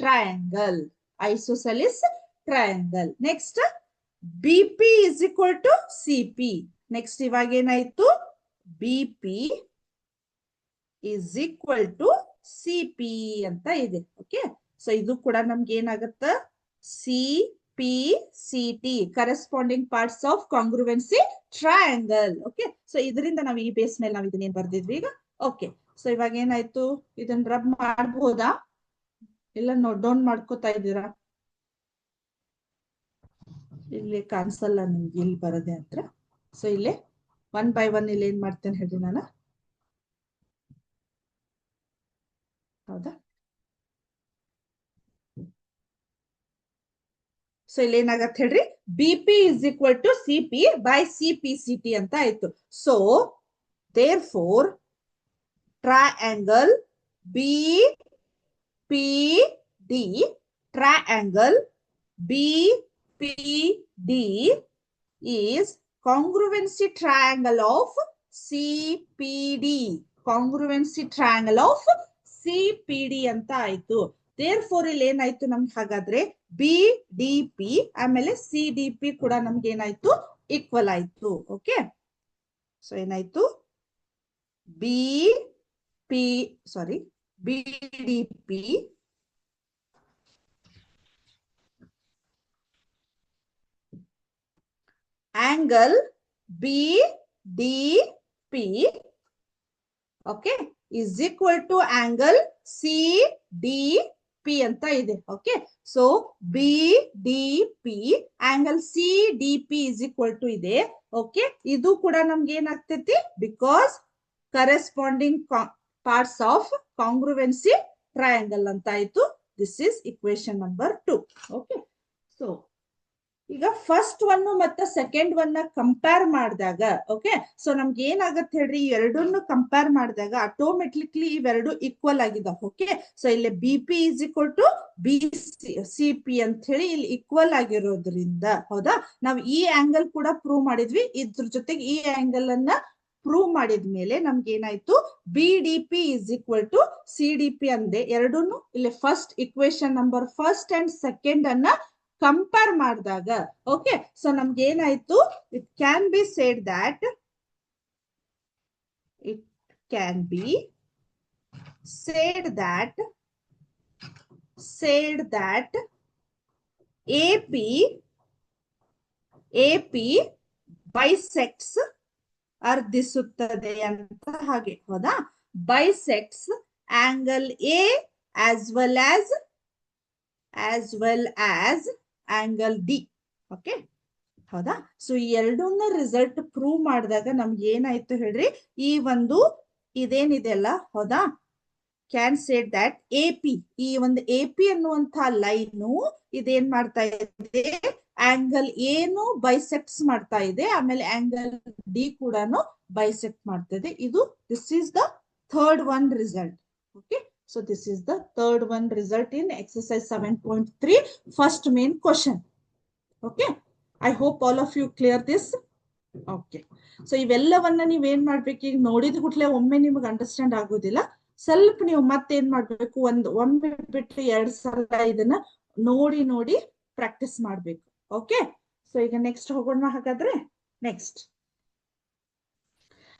triangle, isosceles triangle. Next BP is equal to CP. Next ಇವಾಗ ಏನಾಯ್ತು, BP is equal to CP ಅಂತ ಇದೆ. Okay, so ಇದು ಕೂಡ ನಮ್ಗೆ ಏನಾಗತ್ತ, CPCT corresponding parts of congruency triangle. Okay, so ಇದರಿಂದ ನಾವು ಈ ಬೇಸ್ ಮೇಲೆ ನಾವು ಇದನ್ನೇನ್ ಬರ್ದಿದ್ವಿ ಈಗ. ಓಕೆ, ಸೊ ಇವಾಗ ಏನಾಯ್ತು, ಇದನ್ನ ರಬ್ ಮಾಡಬಹುದಾ, ಇಲ್ಲ ನೋಟ್ ಡೌನ್ ಮಾಡ್ಕೋತಾ ಇದ್ದೀರಾ? ಇಲ್ಲಿ ಕಾಣಿಸಲ್ಲ ನಿಮ್ಗೆ ಇಲ್ಲಿ ಬರದೆ ಅಂತ. ಸೊ ಇಲ್ಲಿ 1 by 1 ಇಲ್ಲಿ ಏನ್ ಮಾಡ್ತೇನೆ ಹೇಳಿ ನಾನು, ಹೌದಾ. ಸೊ ಇಲ್ಲಿ ಏನಾಗತ್ತೆ ಹೇಳ್ರಿ, BP is equal to CP by CPCT ಅಂತ ಆಯ್ತು. So therefore triangle BPD, triangle BPD is congruency triangle of CPD, congruency triangle of CPD ಅಂತ ಆಯ್ತು. therefore ಇಲ್ಲಿ ಏನಾಯ್ತು ನಮ್ಗೆ, ಹಾಗಾದ್ರೆ BDP ಆಮೇಲೆ CDP ಕೂಡ ನಮ್ಗೆ ಏನಾಯ್ತು, ಈಕ್ವಲ್ ಆಯ್ತು. ಓಕೆ, ಸೊ ಏನಾಯ್ತು, BDP angle BDP, okay, is equal to angle CDP P ಅಂತ ಇದೆ. Okay, so B D P angle C D P is equal to ಇದೆ. ಓಕೆ, ಇದು ಕೂಡ ನಮ್ಗೆ ಏನಾಗ್ತೈತಿ, because corresponding parts of congruency triangle ಅಂತ ಆಯ್ತು. This is equation number 2. Okay, so ಈಗ ಫಸ್ಟ್ ಒನ್ ಮತ್ತೆ ಸೆಕೆಂಡ್ ಒನ್ ಕಂಪೇರ್ ಮಾಡಿದಾಗ, ಓಕೆ, ಸೊ ನಮ್ಗೆ ಏನಾಗತ್ತೆ ಹೇಳ್ರಿ, ಎರಡನ್ನು ಕಂಪೇರ್ ಮಾಡಿದಾಗ ಆಟೋಮೆಟಿಕ್ಲಿ ಇವೆರಡು ಈಕ್ವಲ್ ಆಗಿದಾವೆ. ಓಕೆ, ಸೊ ಇಲ್ಲಿ B P is equal to B C P ಅಂತ ಹೇಳಿ ಇಲ್ಲಿ ಈಕ್ವಲ್ ಆಗಿರೋದ್ರಿಂದ, ಹೌದಾ, ನಾವು ಈ ಆಂಗಲ್ ಕೂಡ ಪ್ರೂವ್ ಮಾಡಿದ್ವಿ. ಇದ್ರ ಜೊತೆಗೆ ಈ ಆಂಗಲ್ ಅನ್ನ ಪ್ರೂವ್ ಮಾಡಿದ್ಮೇಲೆ ನಮ್ಗೆ ಏನಾಯ್ತು, B D P is equal to C D P ಅಂದೆ. ಎರಡನ್ನು ಇಲ್ಲಿ first equation number first and second ಅನ್ನ ಕಂಪೇರ್ ಮಾಡಿದಾಗ, ಓಕೆ, ಸೊ ನಮ್ಗೆ ಏನಾಯ್ತು, it can be said that AP bisects ಅರ್ಧಿಸುತ್ತದೆ ಅಂತ. ಹಾಗೆ ಹೌದಾ, bisects angle A as well as angle D. Okay, ಹೌದಾ, ಸೊ ಈ ಎರಡನ್ನ ರಿಸಲ್ಟ್ ಪ್ರೂವ್ ಮಾಡಿದಾಗ ನಮ್ಗೆ ಏನಾಯ್ತು ಹೇಳ್ರಿ, ಈ ಒಂದು ಇದೇನಿದೆ ಅಲ್ಲ, ಹೌದಾ, ಕ್ಯಾನ್ ಸೇಡ್ ದಟ್ AP, ಈ ಒಂದು AP ಅನ್ನುವಂತ ಲೈನು ಇದೇನ್ ಮಾಡ್ತಾ ಇದೆ, ಆಂಗಲ್ ಏನು ಬೈಸೆಕ್ಟ್ಸ್ ಮಾಡ್ತಾ ಇದೆ, ಆಮೇಲೆ ಆಂಗಲ್ ಡಿ ಕೂಡ ಬೈಸೆಕ್ಟ್ ಮಾಡ್ತಾ ಇದೆ. ಇದು this is the third one result. Okay, so this is the third one result in exercise 7.3 first main question. Okay, I hope all of you clear this. Okay, so ಇವೆಲ್ಲವನ್ನ ನೀವ್ ಏನ್ ಮಾಡ್ಬೇಕು, ಈಗ ನೋಡಿದ ಕೂಡಲೇ ಒಮ್ಮೆ ನಿಮ್ಗೆ ಅಂಡರ್ಸ್ಟ್ಯಾಂಡ್ ಆಗೋದಿಲ್ಲ. ಸ್ವಲ್ಪ ನೀವು ಮತ್ತೇನ್ ಮಾಡ್ಬೇಕು, ಒಮ್ಮೆ ಬಿಟ್ಟು 2 ಸಲ ಇದನ್ನ ನೋಡಿ ಪ್ರಾಕ್ಟೀಸ್ ಮಾಡ್ಬೇಕು. ಓಕೆ, ಸೊ ಈಗ ನೆಕ್ಸ್ಟ್ ಹೋಗೋಣ. ಹಾಗಾದ್ರೆ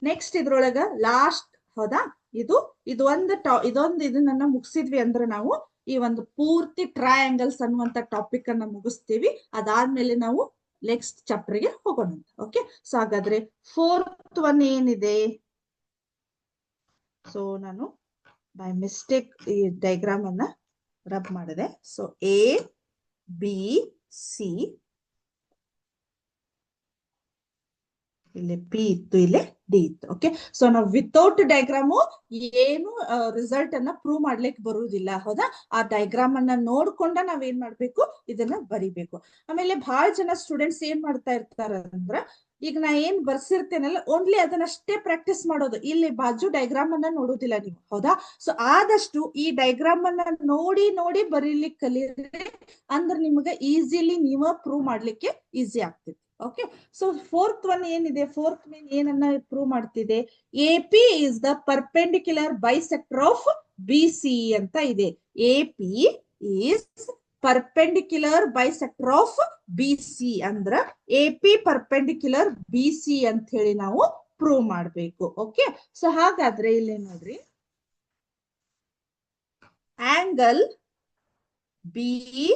ನೆಕ್ಸ್ಟ್ ಇದ್ರೊಳಗ ಲಾಸ್ಟ್, ಹೌದಾ, ಇದೊಂದು ಇದನ್ನ ಮುಗಿಸಿದ್ವಿ ಅಂದ್ರೆ ನಾವು ಈ ಒಂದು ಪೂರ್ತಿ ಟ್ರಯಾಂಗಲ್ಸ್ ಅನ್ನುವಂತ ಟಾಪಿಕ್ ಅನ್ನ ಮುಗಿಸ್ತೀವಿ. ಅದಾದ್ಮೇಲೆ ನಾವು ನೆಕ್ಸ್ಟ್ ಚಾಪ್ಟರ್ ಗೆ ಹೋಗೋಣ. ಓಕೆ, ಸೊ ಹಾಗಾದ್ರೆ ಫೋರ್ತ್ ಒನ್ ಏನಿದೆ, ಸೊ ನಾನು ಬೈ ಮಿಸ್ಟೇಕ್ ಈ ಡಯಾಗ್ರಾಮ್ ಅನ್ನ ರಬ್ ಮಾಡಿದೆ. ಸೊ ಎ ಬಿ ಸಿ, ಇಲ್ಲಿ ಪಿ ಇತ್ತು, ಇಲ್ಲಿ ಡಿ ಇತ್ತು. ಓಕೆ, ಸೊ ನಾವು ವಿತೌಟ್ ಡಯಾಗ್ರಾಮು ಏನು ರಿಸಲ್ಟ್ ಅನ್ನ ಪ್ರೂವ್ ಮಾಡ್ಲಿಕ್ಕೆ ಬರುವುದಿಲ್ಲ. ಹೌದಾ, ಆ ಡಯಾಗ್ರಾಮ್ ಅನ್ನ ನೋಡ್ಕೊಂಡ ನಾವೇನ್ ಮಾಡ್ಬೇಕು, ಇದನ್ನ ಬರಿಬೇಕು. ಆಮೇಲೆ ಬಹಳ ಜನ ಸ್ಟೂಡೆಂಟ್ಸ್ ಏನ್ ಮಾಡ್ತಾ ಇರ್ತಾರ ಅಂದ್ರ, ಈಗ ನಾ ಏನ್ ಬರ್ಸಿರ್ತೇನಲ್ಲ ಓನ್ಲಿ ಅದನ್ನಷ್ಟೇ ಪ್ರಾಕ್ಟೀಸ್ ಮಾಡೋದು, ಇಲ್ಲಿ ಬಾಜು ಡಯಾಗ್ರಾಮ್ ಅನ್ನ ನೋಡೋದಿಲ್ಲ ನೀವು. ಹೌದಾ, ಸೊ ಆದಷ್ಟು ಈ ಡಯಾಗ್ರಾಮ್ ಅನ್ನ ನೋಡಿ ಬರೀಲಿಕ್ಕೆ ಕಲೀರಿ, ಅಂದ್ರೆ ನಿಮ್ಗೆ ಈಸಿಲಿ ನೀವ ಪ್ರೂವ್ ಮಾಡ್ಲಿಕ್ಕೆ ಈಸಿ ಆಗ್ತದೆ. ಓಕೆ, ಸೊ ಫೋರ್ತ್ ಒನ್ ಏನಿದೆ, ಫೋರ್ತ್ ಮೇನ್ ಏನನ್ನ ಪ್ರೂವ್ ಮಾಡ್ತಿದೆ, AP is the perpendicular bisector of BC ಅಂತ ಇದೆ. AP is perpendicular bisector of BC ಅಂದ್ರ AP ಪರ್ಪೆಂಡಿಕ್ಯುಲರ್ BC ಅಂತ ಹೇಳಿ ನಾವು ಪ್ರೂವ್ ಮಾಡ್ಬೇಕು. ಓಕೆ, ಸೊ ಹಾಗಾದ್ರೆ ಇಲ್ಲಿ ನೋಡ್ರಿ, angle BPD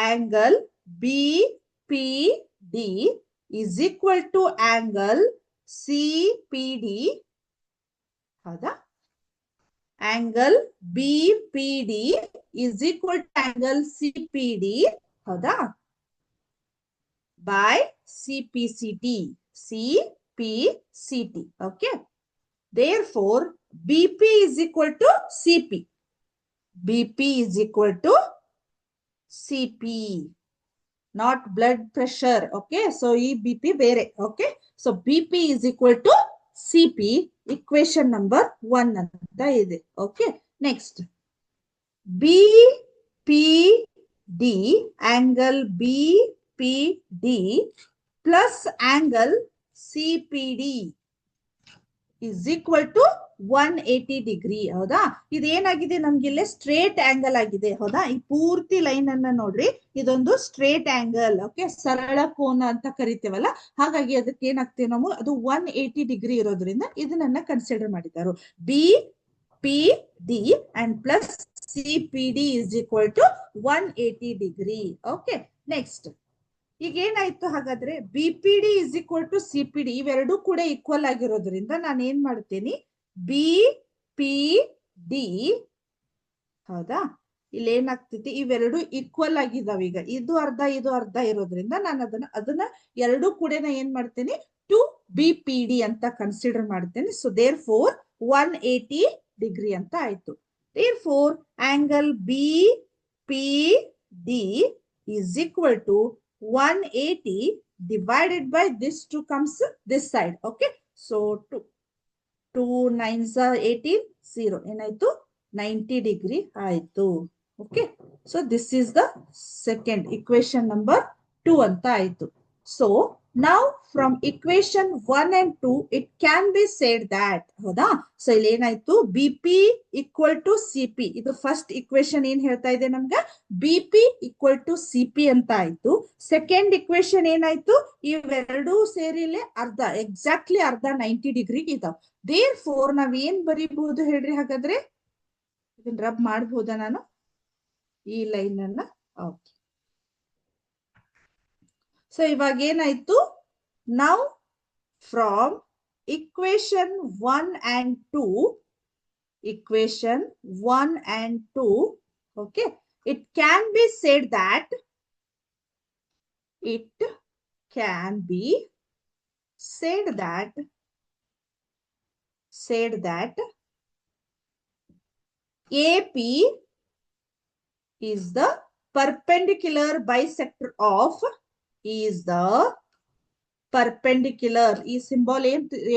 angle BPD is equal to angle CPD. ಹೌದಾ, angle BPD is equal to angle CPD. ಹೌದಾ, by CPCT. Okay, therefore BP is equal to CP. BP is equal to CP, not blood pressure. Okay, so e BP ಬೇರೆ. Okay, so BP is equal to CP, equation number 1 ಅಂತ ಇದೆ. Okay, next BPD, angle BPD plus angle CPD is equal to 180 degree. ಹೌದಾ, ಇದೇನಾಗಿದೆ, ನಮ್ಗೆ ಇಲ್ಲಿ straight angle ಆಗಿದೆ. ಹೌದಾ, ಈ ಪೂರ್ತಿ ಲೈನ್ ಅನ್ನ ನೋಡ್ರಿ, ಇದೊಂದು ಸ್ಟ್ರೇಟ್ ಆಂಗಲ್. ಓಕೆ, ಸರಳ ಕೋನ ಅಂತ ಕರಿತೇವಲ್ಲ, ಹಾಗಾಗಿ ಅದಕ್ಕೆ ಏನಾಗ್ತೇವೆ ನಾವು, ಅದು 180 ಡಿಗ್ರಿ ಇರೋದ್ರಿಂದ ಇದನ್ನ ಕನ್ಸಿಡರ್ ಮಾಡಿದ್ದಾರೆ. BPD and plus CPD is equal to 180 degree. Okay, next ಈಗ ಏನಾಯ್ತು, ಹಾಗಾದ್ರೆ BPD is equal to CPD ಇವೆರಡೂ ಕೂಡ ಈಕ್ವಲ್ ಆಗಿರೋದ್ರಿಂದ ನಾನು ಏನ್ ಮಾಡ್ತೇನೆ, BPD ಡಿ. ಹೌದಾ, ಇಲ್ಲಿ ಏನಾಗ್ತೈತಿ, ಇವೆರಡು ಈಕ್ವಲ್ ಆಗಿದಾವ. ಈಗ ಇದು ಅರ್ಧ ಇರೋದ್ರಿಂದ ನಾನು ಅದನ್ನ ಎರಡು ಕೂಡ ಏನ್ ಮಾಡ್ತೇನೆ, 2BPD ಅಂತ ಕನ್ಸಿಡರ್ ಮಾಡ್ತೇನೆ. ಸೊ ದೇರ್ ಫೋರ್ 180 ಡಿಗ್ರಿ ಅಂತ ಆಯ್ತು. Therefore angle BPD is equal to 180 divided by this 2 comes this side. Okay, so 2 9s are 18, 0 ಏನಾಯ್ತು, 90 ಡಿಗ್ರಿ ಆಯ್ತು. Okay, so this is the second equation number 2 ಅಂತ ಆಯ್ತು. So now from equation 1 and 2 it can be said that. ಹೌದಾ, so ಇಲ್ಲಿ ಏನಾಯ್ತು, BP equal to CP. ಇದು first equation ಏನ್ ಹೇಳ್ತಾ ಇದೆ ನಮ್ಗೆ, BP ಈಕ್ವಲ್ ಟು CP ಅಂತ ಆಯ್ತು. ಸೆಕೆಂಡ್ ಇಕ್ವೇಶನ್ ಏನಾಯ್ತು, ಇವೆರಡೂ ಸೇರಿಲೆ ಅರ್ಧ, ಎಕ್ಸಾಕ್ಟ್ಲಿ ಅರ್ಧ 90 ಡಿಗ್ರಿಗೆ ಇದಾವ್. ದೇರ್ ಫೋರ್ ನಾವ್ ಏನ್ ಬರೀಬಹುದು ಹೇಳ್ರಿ ಹಾಗಾದ್ರೆ, ಇದನ್ನ ರಬ್ ಮಾಡಬಹುದಾ ನಾನು ಈ ಲೈನ್ ಅನ್ನ? ಓಕೆ, ಸೊ ಇವಾಗ ಏನಾಯ್ತು, now from equation 1 and 2, equation 1 and 2, okay, it can be said that AP is the perpendicular bisector of, ಈ ಸಿಂಬಲ್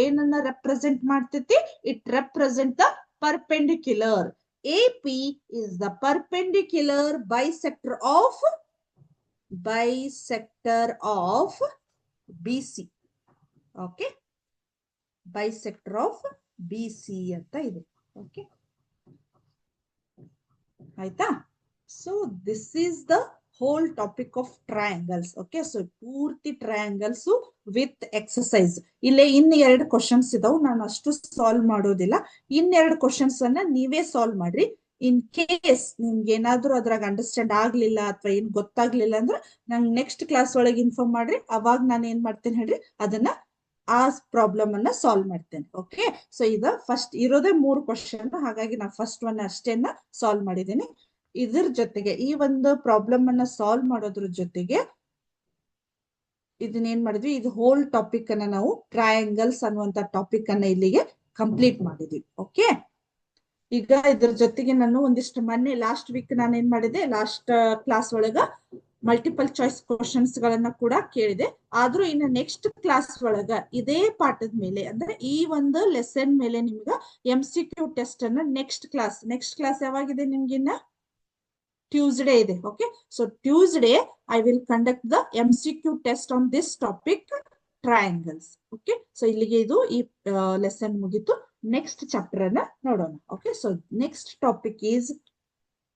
ಏನನ್ನ ರೆಪ್ರೆಸೆಂಟ್ ಮಾಡ್ತೈತಿ, it represent the perpendicular. AP is the perpendicular bisector of BC. Okay, bisector of BC ಅಂತ ಇದೆ. Okay, ಆಯ್ತಾ? So this is the whole topic of triangles. Okay, so ಪೂರ್ತಿ triangles with exercise. ಇಲ್ಲೇ ಎರಡು questions ಇದಾವ್, ನಾನು ಅಷ್ಟು ಸಾಲ್ವ್ ಮಾಡೋದಿಲ್ಲ. 2 ಕ್ವಶನ್ಸ್ ಅನ್ನ ನೀವೇ ಸಾಲ್ವ್ ಮಾಡ್ರಿ. ಇನ್ ಕೇಸ್ ನಿಮ್ಗೆ ಏನಾದ್ರೂ ಅದ್ರಾಗ ಅಂಡರ್ಸ್ಟ್ಯಾಂಡ್ ಆಗ್ಲಿಲ್ಲ ಅಥವಾ ಏನ್ ಗೊತ್ತಾಗ್ಲಿಲ್ಲ ಅಂದ್ರೆ ನಂಗೆ ನೆಕ್ಸ್ಟ್ ಕ್ಲಾಸ್ ಒಳಗೆ ಇನ್ಫಾರ್ಮ್ ಮಾಡ್ರಿ. ಅವಾಗ ನಾನು ಏನ್ ಮಾಡ್ತೇನೆ ಹೇಳ್ರಿ, ಅದನ್ನ ಆ ಪ್ರಾಬ್ಲಮ್ ಅನ್ನ ಸಾಲ್ವ್ ಮಾಡ್ತೇನೆ. ಓಕೆ, ಸೊ ಇದು ಫಸ್ಟ್ ಇರೋದೇ 3 ಕ್ವಶನ್, ಹಾಗಾಗಿ ನಾ ಫಸ್ಟ್ ಒನ್ ಅಷ್ಟೇನ ಸಾಲ್ವ್ ಮಾಡಿದ್ದೀನಿ. ಇದ್ರ ಜೊತೆಗೆ ಈ ಒಂದು ಪ್ರಾಬ್ಲಮ್ ಅನ್ನ ಸಾಲ್ವ್ ಮಾಡೋದ್ರ ಜೊತೆಗೆ ಇದನ್ನೇನ್ ಮಾಡಿದ್ವಿ, ಇದು ಹೋಲ್ ಟಾಪಿಕ್ ಅನ್ನ ನಾವು ಟ್ರಯಾಂಗಲ್ಸ್ ಅನ್ನುವಂತ ಟಾಪಿಕ್ ಅನ್ನ ಇಲ್ಲಿಗೆ ಕಂಪ್ಲೀಟ್ ಮಾಡಿದ್ವಿ. ಓಕೆ, ಈಗ ಇದ್ರ ಜೊತೆಗೆ ನಾನು ಒಂದಿಷ್ಟು ಮೊನ್ನೆ ಲಾಸ್ಟ್ ವೀಕ್ ನಾನು ಏನ್ ಮಾಡಿದೆ, ಲಾಸ್ಟ್ ಕ್ಲಾಸ್ ಒಳಗ ಮಲ್ಟಿಪಲ್ ಚಾಯ್ಸ್ ಕ್ವಶನ್ಸ್ ಗಳನ್ನ ಕೂಡ ಕೇಳಿದೆ. ಆದ್ರೂ ಇನ್ನು ನೆಕ್ಸ್ಟ್ ಕ್ಲಾಸ್ ಒಳಗ ಇದೇ ಪಾಠದ ಮೇಲೆ, ಅಂದ್ರೆ ಈ ಒಂದು ಲೆಸನ್ ಮೇಲೆ ನಿಮ್ಗ MCQ ಟೆಸ್ಟ್ ಅನ್ನ ನೆಕ್ಸ್ಟ್ ಕ್ಲಾಸ್ ಯಾವಾಗಿದೆ ನಿಮ್ಗಿನ್ನ Tuesday ಇದೆ. Okay, so Tuesday I will conduct the MCQ test on this topic, triangles. Okay, so ಇಲ್ಲಿಗೆ ಇದು ಈ ಲೆಸನ್ ಮುಗಿತು. ನೆಕ್ಸ್ಟ್ ಚಾಪ್ಟರ್ ಅನ್ನ ನೋಡೋಣ. Okay, so next topic is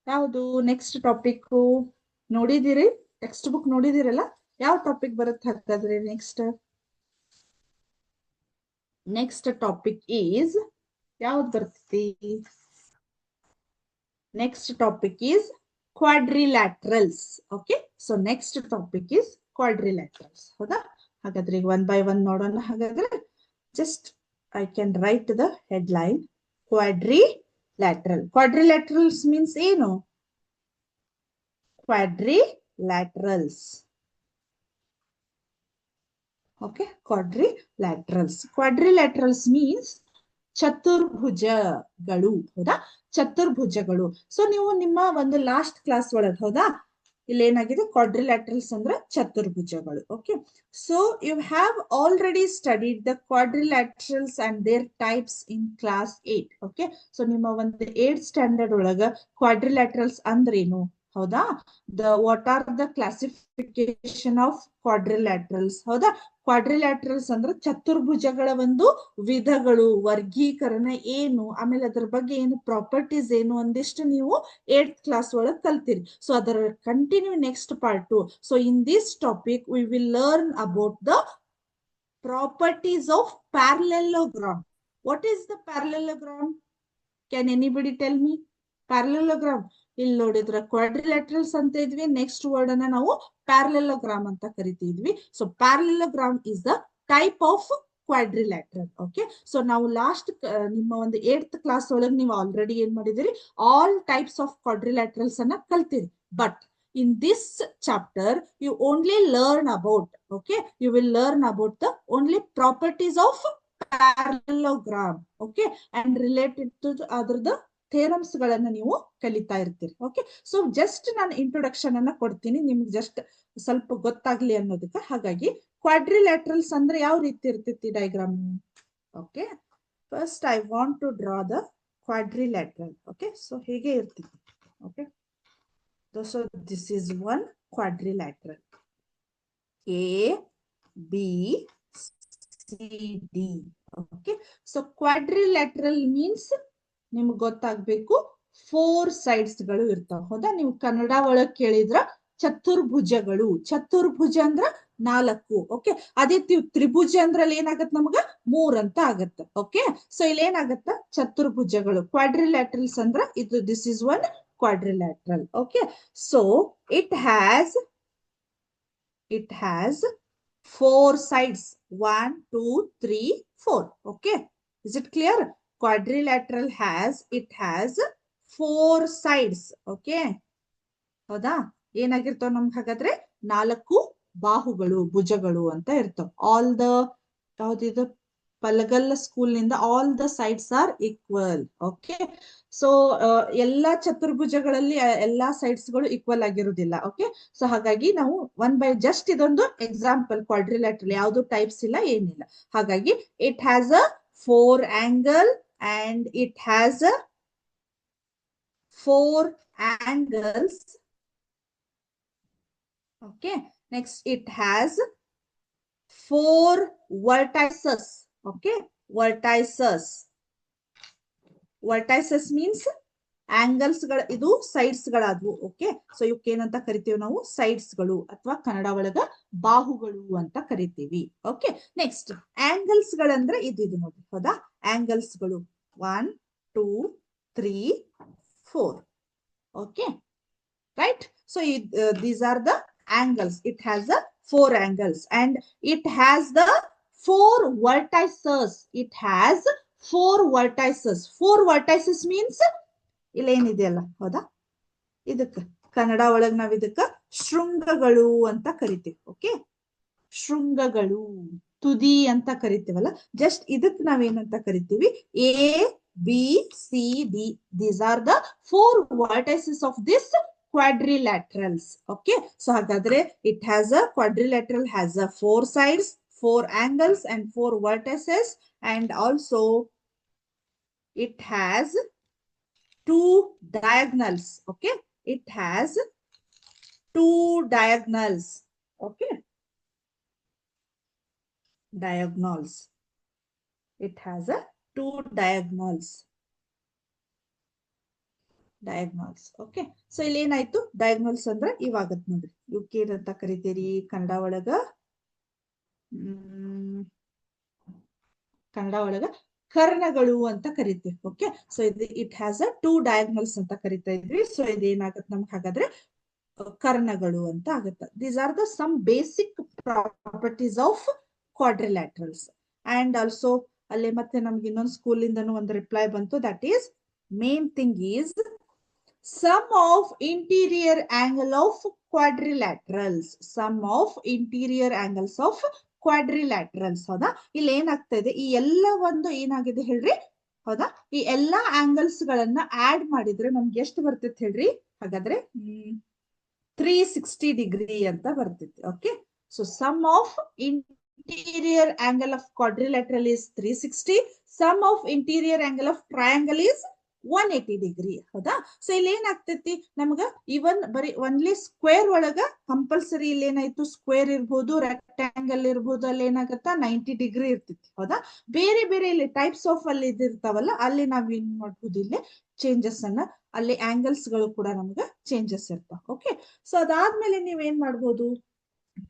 ಯಾವುದು? ನೆಕ್ಸ್ಟ್ ಟಾಪಿಕ್ ನೋಡಿದಿರಿ, ಟೆಕ್ಸ್ಟ್ ಬುಕ್ ನೋಡಿದಿರಲ್ಲ, ಯಾವ ಟಾಪಿಕ್ ಬರುತ್ತೆ ಹಾಗಾದ್ರೆ? ನೆಕ್ಸ್ಟ್ ಟಾಪಿಕ್ ಈಸ್ ಯಾವ್ದು ಬರ್ತೈತಿ? Next topic is quadrilaterals. Okay, so next topic is quadrilaterals. ಹೌದಾ, ಹಾಗಾದ್ರೆ ಈಗ 1 by 1 ನೋಡೋಣ. ಹಾಗಾದ್ರೆ just I can write the headline, quadrilaterals means ಏನು? Quadrilaterals. Okay, quadrilaterals means ಚತುರ್ಭುಜಗಳು. ಹೌದಾ, ಚತುರ್ಭುಜಗಳು. ಸೊ ನೀವು ನಿಮ್ಮ ಒಂದು ಲಾಸ್ಟ್ ಕ್ಲಾಸ್ ಒಳಗೆ, ಹೌದಾ, ಇಲ್ಲಿ ಏನಾಗಿದೆ, ಕ್ವಾಡ್ರಿಲ್ಯಾಟ್ರಲ್ಸ್ ಅಂದ್ರೆ ಚತುರ್ಭುಜಗಳು. Okay, so you have already studied the quadrilaterals and their types in class 8. Okay, so ನಿಮ್ಮ ಒಂದು 8th ಸ್ಟ್ಯಾಂಡರ್ಡ್ ಒಳಗ ಕ್ವಾಡ್ರಿಲ್ಯಾಟ್ರಲ್ಸ್ ಅಂದ್ರೇನು, ಹೌದಾ, what are the classification of quadrilaterals. ಹೌದಾ, ಕ್ವಾಡ್ರಿಲ್ಯಾಟ್ರಲ್ಸ್ ಅಂದ್ರೆ ಚತುರ್ಭುಜಗಳ ಒಂದು ವಿಧಗಳು, ವರ್ಗೀಕರಣ ಏನು, ಆಮೇಲೆ ಅದ್ರ ಬಗ್ಗೆ ಏನು ಪ್ರಾಪರ್ಟೀಸ್ ಏನು ಒಂದಿಷ್ಟು ನೀವು 8th ಕ್ಲಾಸ್ ಒಳಗೆ ಕಲ್ತೀರಿ. ಸೊ ಅದರ continue next part 2. So in this topic V will learn about the properties of parallelogram. What is the parallelogram? Can anybody tell me? Parallelogram ಇಲ್ಲಿ ನೋಡಿದ್ರೆ ಕ್ವಾಡ್ರಿಲ್ಯಾಟ್ರಲ್ಸ್ ಅಂತ ಇದ್ವಿ, ನೆಕ್ಸ್ಟ್ ವರ್ಡ್ ಅನ್ನ ನಾವು ಪ್ಯಾರಲೆಲೋಗ್ರಾಮ್ ಅಂತ ಕರಿತಿದ್ವಿ. So parallelogram is the type of quadrilateral. Okay, so ನಾವು last ನಿಮ್ಮ ಒಂದು 8th ಕ್ಲಾಸ್ ಒಳಗೆ ನೀವು ಆಲ್ರೆಡಿ ಏನ್ ಮಾಡಿದಿರಿ, ಆಲ್ ಟೈಪ್ಸ್ ಆಫ್ ಕ್ವಾಡ್ರಿಲ್ಯಾಟ್ರಲ್ಸ್ ಅನ್ನ ಕಲ್ತಿರಿ. But in this chapter you only learn about, okay, you will learn about the only properties of parallelogram, okay, and related to the theorems ಗಳನ್ನ ನೀವು ಕಲಿತಾ ಇರ್ತೀರಿ. ಓಕೆ, ಸೊ ಜಸ್ಟ್ ನಾನು introduction ಅನ್ನ ಕೊಡ್ತೀನಿ ನಿಮ್ಗೆ, ಜಸ್ಟ್ ಸ್ವಲ್ಪ ಗೊತ್ತಾಗ್ಲಿ ಅನ್ನೋದಕ್ಕೆ. ಹಾಗಾಗಿ ಕ್ವಾಡ್ರಿಲ್ಯಾಟ್ರಲ್ಸ್ ಅಂದ್ರೆ ಯಾವ ರೀತಿ ಇರ್ತೈತಿ diagram. Okay, first I want to draw the quadrilateral. Okay, so ಹೀಗೆ ಇರ್ತೈತಿ. Okay, so this is one quadrilateral, A, B, C, D. Okay, so quadrilateral means ನಿಮ್ಗೆ ಗೊತ್ತಾಗ್ಬೇಕು 4 sides ಗಳು ಇರ್ತಾವ. ಹೌದಾ, ನೀವು ಕನ್ನಡ ಒಳಗ್ ಕೇಳಿದ್ರ ಚತುರ್ಭುಜಗಳು. ಚತುರ್ಭುಜ ಅಂದ್ರ 4. ಓಕೆ, ಅದೇ ತ್ರಿಭುಜ ಅಂದ್ರಲ್ಲಿ ಏನಾಗತ್ ನಮ್ಗ 3 ಅಂತ ಆಗತ್ತ. ಓಕೆ, ಸೊ ಇಲ್ಲಿ ಏನಾಗತ್ತ ಚತುರ್ಭುಜಗಳು. ಕ್ವಾಡ್ರಿಲ್ಯಾಟ್ರಲ್ಸ್ ಅಂದ್ರ ಇದು, this is one quadrilateral. Okay, so it has 4 sides, 1, 2, 3, 4. Okay, is it clear? Quadrilateral has 4 sides. Okay, ಹೌದಾ, ಏನಾಗಿರ್ತಾವ ನಮ್ಗೆ ಹಾಗಾದ್ರೆ 4 ಬಾಹುಗಳು, ಭುಜಗಳು ಅಂತ ಇರ್ತಾವ. ಆಲ್ ದ ಯಾವ್ದಿದು ಪಲಗಲ್ಲ ಸ್ಕೂಲ್ ನಿಂದ all the sides are equal. Okay, so ಎಲ್ಲಾ ಚತುರ್ಭುಜಗಳಲ್ಲಿ ಎಲ್ಲಾ ಸೈಡ್ಸ್ ಗಳು ಈಕ್ವಲ್ ಆಗಿರುವುದಿಲ್ಲ. ಓಕೆ, ಸೊ ಹಾಗಾಗಿ ನಾವು ಒನ್ ಬೈ ಜಸ್ಟ್ ಇದೊಂದು ಎಕ್ಸಾಂಪಲ್. ಕ್ವಾಡ್ರಿಲ್ಯಾಟ್ರಲ್ ಯಾವ್ದು ಟೈಪ್ಸ್ ಇಲ್ಲ, ಏನಿಲ್ಲ. ಹಾಗಾಗಿ it has a 4 angle and it has a 4 angles. Okay, next it has 4 vertices. Okay, vertices means angles ಗಳು, ಇದು ಸೈಡ್ಸ್ ಗಳಾದ್ವು. ಓಕೆ, ಸೊ ಇವಕ್ಕೆ ಏನಂತ ಕರಿತೀವಿ ನಾವು, ಸೈಡ್ಸ್ ಗಳು ಅಥವಾ ಕನ್ನಡ ಒಳಗ ಬಾಹುಗಳು ಅಂತ ಕರಿತೀವಿ. ಓಕೆ, ನೆಕ್ಸ್ಟ್ ಆಂಗಲ್ಸ್ ಗಳಂದ್ರೆ ಇದು ನೋಡಿ. ಹೌದಾ, ಆಂಗಲ್ಸ್ ಗಳು 1, 2, 3, 4. Okay, right. So these are the angles. It has the 4 angles and it has the 4 vertices. It has 4 vertices. 4 vertices means ಇಲ್ಲೇನಿದೆಯಲ್ಲ. ಹೌದಾ, ಇದಕ್ಕ ಕನ್ನಡ ಒಳಗ್ ನಾವ್ ಇದಕ್ಕ ಶೃಂಗಗಳು ಅಂತ ಕರಿತೀವಿ. ಓಕೆ, ಶೃಂಗಗಳು, ತುದಿ ಅಂತ ಕರಿತೀವಲ್ಲ. ಜಸ್ಟ್ ಇದಕ್ ನಾವೇನಂತ ಕರಿತೀವಿ, A, B, C, D. These are the 4 vertices of this quadrilaterals. Okay, so hagadre it has a quadrilateral has a 4 sides, 4 angles and 4 vertices, and also it has 2 diagonals. Okay, it has 2 diagonals. Okay, diagonals, it has a 2 diagonals. Okay, so ಇಲ್ಲಿ ಏನಾಯ್ತು, diagonals ಅಂದ್ರೆ ಇವಾಗತ್ ನೋಡ್ರಿ. ಇವಕ್ಕೆ ಏನಂತ ಕರಿತೀರಿ ಕನ್ನಡ ಒಳಗ ಕರ್ಣಗಳು ಅಂತ ಕರಿತೀವಿ. Okay, so ಇದು ಇಟ್ ಹ್ಯಾಸ್ ಅ 2 ಡಯಾಗ್ನಲ್ಸ್ ಅಂತ ಕರಿತಾ ಇದ್ವಿ. ಸೊ ಇದೇನಾಗತ್ತೆ ನಮ್ಗೆ ಹಾಗಾದ್ರೆ ಕರ್ಣಗಳು ಅಂತ ಆಗುತ್ತೆ. These are the some basic properties of quadrilaterals. And also ಅಲ್ಲೇ ಮತ್ತೆ ನಮ್ಗೆ ಇನ್ನೊಂದು ಸ್ಕೂಲ್ ಇಂದನೂ ಒಂದು ರಿಪ್ಲೈ ಬಂತು. That is main thing is sum of interior angle of quadrilaterals. Sum of interior angles of quadrilaterals. ಹೌದಾ, ಇಲ್ಲಿ ಏನಾಗ್ತಾ ಇದೆ, ಈ ಎಲ್ಲ ಒಂದು ಏನಾಗಿದೆ ಹೇಳ್ರಿ. ಹೌದಾ, ಈ ಎಲ್ಲಾ ಆಂಗಲ್ಸ್ ಗಳನ್ನ ಆಡ್ ಮಾಡಿದ್ರೆ ನಮ್ಗೆ ಎಷ್ಟು ಬರ್ತೈತೆ ಹೇಳ್ರಿ. ಹಾಗಾದ್ರೆ 360 ಡಿಗ್ರಿ ಅಂತ ಬರ್ತೈತಿ. Okay, so sum of interior angle of quadrilateral is 360. Sum of interior angle of triangle is 180 degree. ಹೌದಾ, ಸೊ ಇಲ್ಲಿ ಏನಾಗ್ತೈತಿ ನಮ್ಗ, ಇವನ್ ಬರೀ ಒನ್ಲಿ ಸ್ಕ್ವೇರ್ ಒಳಗ ಕಂಪಲ್ಸರಿ ಇಲ್ಲಿ ಏನಾಯ್ತು, ಸ್ಕ್ವೇರ್ ಇರ್ಬೋದು, ರೆಕ್ಟಾಂಗಲ್ ಇರ್ಬೋದು, ಅಲ್ಲಿ ಏನಾಗತ್ತ 90 ಡಿಗ್ರಿ ಇರ್ತೈತಿ. ಹೌದಾ, ಬೇರೆ ಬೇರೆ ಇಲ್ಲಿ ಟೈಪ್ಸ್ ಆಫ್ ಅಲ್ಲಿ ಇದಿರ್ತಾವಲ್ಲ, ಅಲ್ಲಿ ನಾವ್ ಏನ್ ಮಾಡ್ಬೋದು, ಇಲ್ಲಿ ಚೇಂಜಸ್ ಅನ್ನ, ಅಲ್ಲಿ ಆಂಗಲ್ಸ್ ಗಳು ಕೂಡ ನಮ್ಗ ಚೇಂಜಸ್ ಇರ್ತಾವ. ಓಕೆ, ಸೊ ಅದಾದ್ಮೇಲೆ ನೀವ್ ಏನ್ ಮಾಡ್ಬೋದು,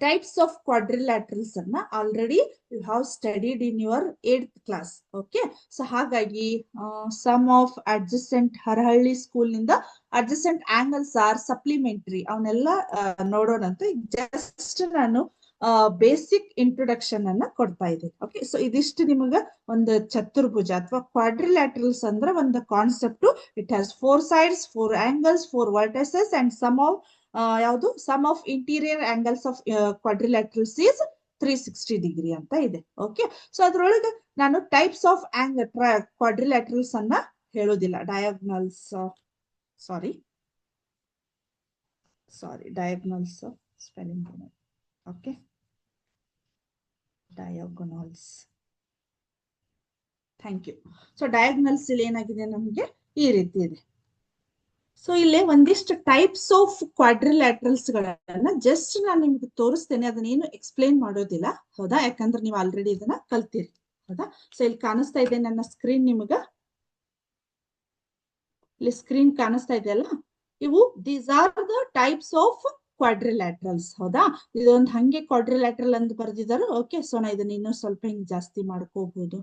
types of quadrilaterals ಅನ್ನ already you have studied in your 8th class. Okay, so ಹಾಗಾಗಿ sum of adjacent Harahalli school ನಿಂದ ಅಡ್ಜಸೆಂಟ್ ಆಂಗಲ್ಸ್ ಆರ್ ಸಪ್ಲಿಮೆಂಟರಿ, ಅವನ್ನೆಲ್ಲ ನೋಡೋಣ ಅಂತ ಜಸ್ಟ್ ನಾನು ಬೇಸಿಕ್ ಇಂಟ್ರೊಡಕ್ಷನ್ ಅನ್ನ ಕೊಡ್ತಾ ಇದೆ. ಓಕೆ, ಸೊ ಇದಿಷ್ಟು ನಿಮಗ ಒಂದು ಚತುರ್ಭುಜ ಅಥವಾ ಕ್ವಾಡ್ರಿಲ್ಯಾಟ್ರಲ್ಸ್ ಅಂದ್ರೆ ಒಂದು concept. It has 4 sides, 4 angles, 4 vertices and sum of interior angles of quadrilaterals is 360 degree ಅಂತ ಇದೆ. ಓಕೆ, ಸೊ ಅದ್ರೊಳಗೆ ನಾನು ಟೈಪ್ಸ್ ಆಫ್ ಕ್ವಾಡ್ರಿಲ್ಯಾಟ್ರಲ್ಸ್ ಅನ್ನ ಹೇಳೋದಿಲ್ಲ. Diagonals spelling. Okay, diagonals. Thank you. So diagonals ಇಲ್ಲಿ ಏನಾಗಿದೆ ನಮ್ಗೆ ಈ ರೀತಿ ಇದೆ. ಸೊ ಇಲ್ಲಿ ಒಂದಿಷ್ಟು ಟೈಪ್ಸ್ ಆಫ್ ಕ್ವಾಡ್ರಿಲ್ಯಾಟ್ರಲ್ಸ್ ಗಳನ್ನ ಜಸ್ಟ್ ನಾನು ನಿಮ್ಗೆ ತೋರಿಸ್ತೇನೆ, ಅದನ್ನೇನು ಎಕ್ಸ್ಪ್ಲೇನ್ ಮಾಡೋದಿಲ್ಲ. ಹೌದಾ, ಯಾಕಂದ್ರೆ ನೀವು ಆಲ್ರೆಡಿ ಇದನ್ನ ಕಲ್ತೀರಿ. ಹೌದಾ, ಸೊ ಇಲ್ಲಿ ಕಾಣಿಸ್ತಾ ಇದೆ ನನ್ನ ಸ್ಕ್ರೀನ್, ನಿಮಗ ಇಲ್ಲಿ ಸ್ಕ್ರೀನ್ ಕಾಣಿಸ್ತಾ ಇದೆಯಲ್ಲ, ಇವು these are the types of quadrilaterals. ಹೌದಾ, ಇದೊಂದು ಹಂಗೆ ಕ್ವಾಡ್ರಿಲ್ಯಾಟ್ರಲ್ ಅಂತ ಬರೆದಿದ್ದಾರೆ. ಓಕೆ, ಸೊ ನಾ ಇದನ್ನ ಇನ್ನೂ ಸ್ವಲ್ಪ ಹಿಂಗ್ ಜಾಸ್ತಿ ಮಾಡ್ಕೋಬಹುದು.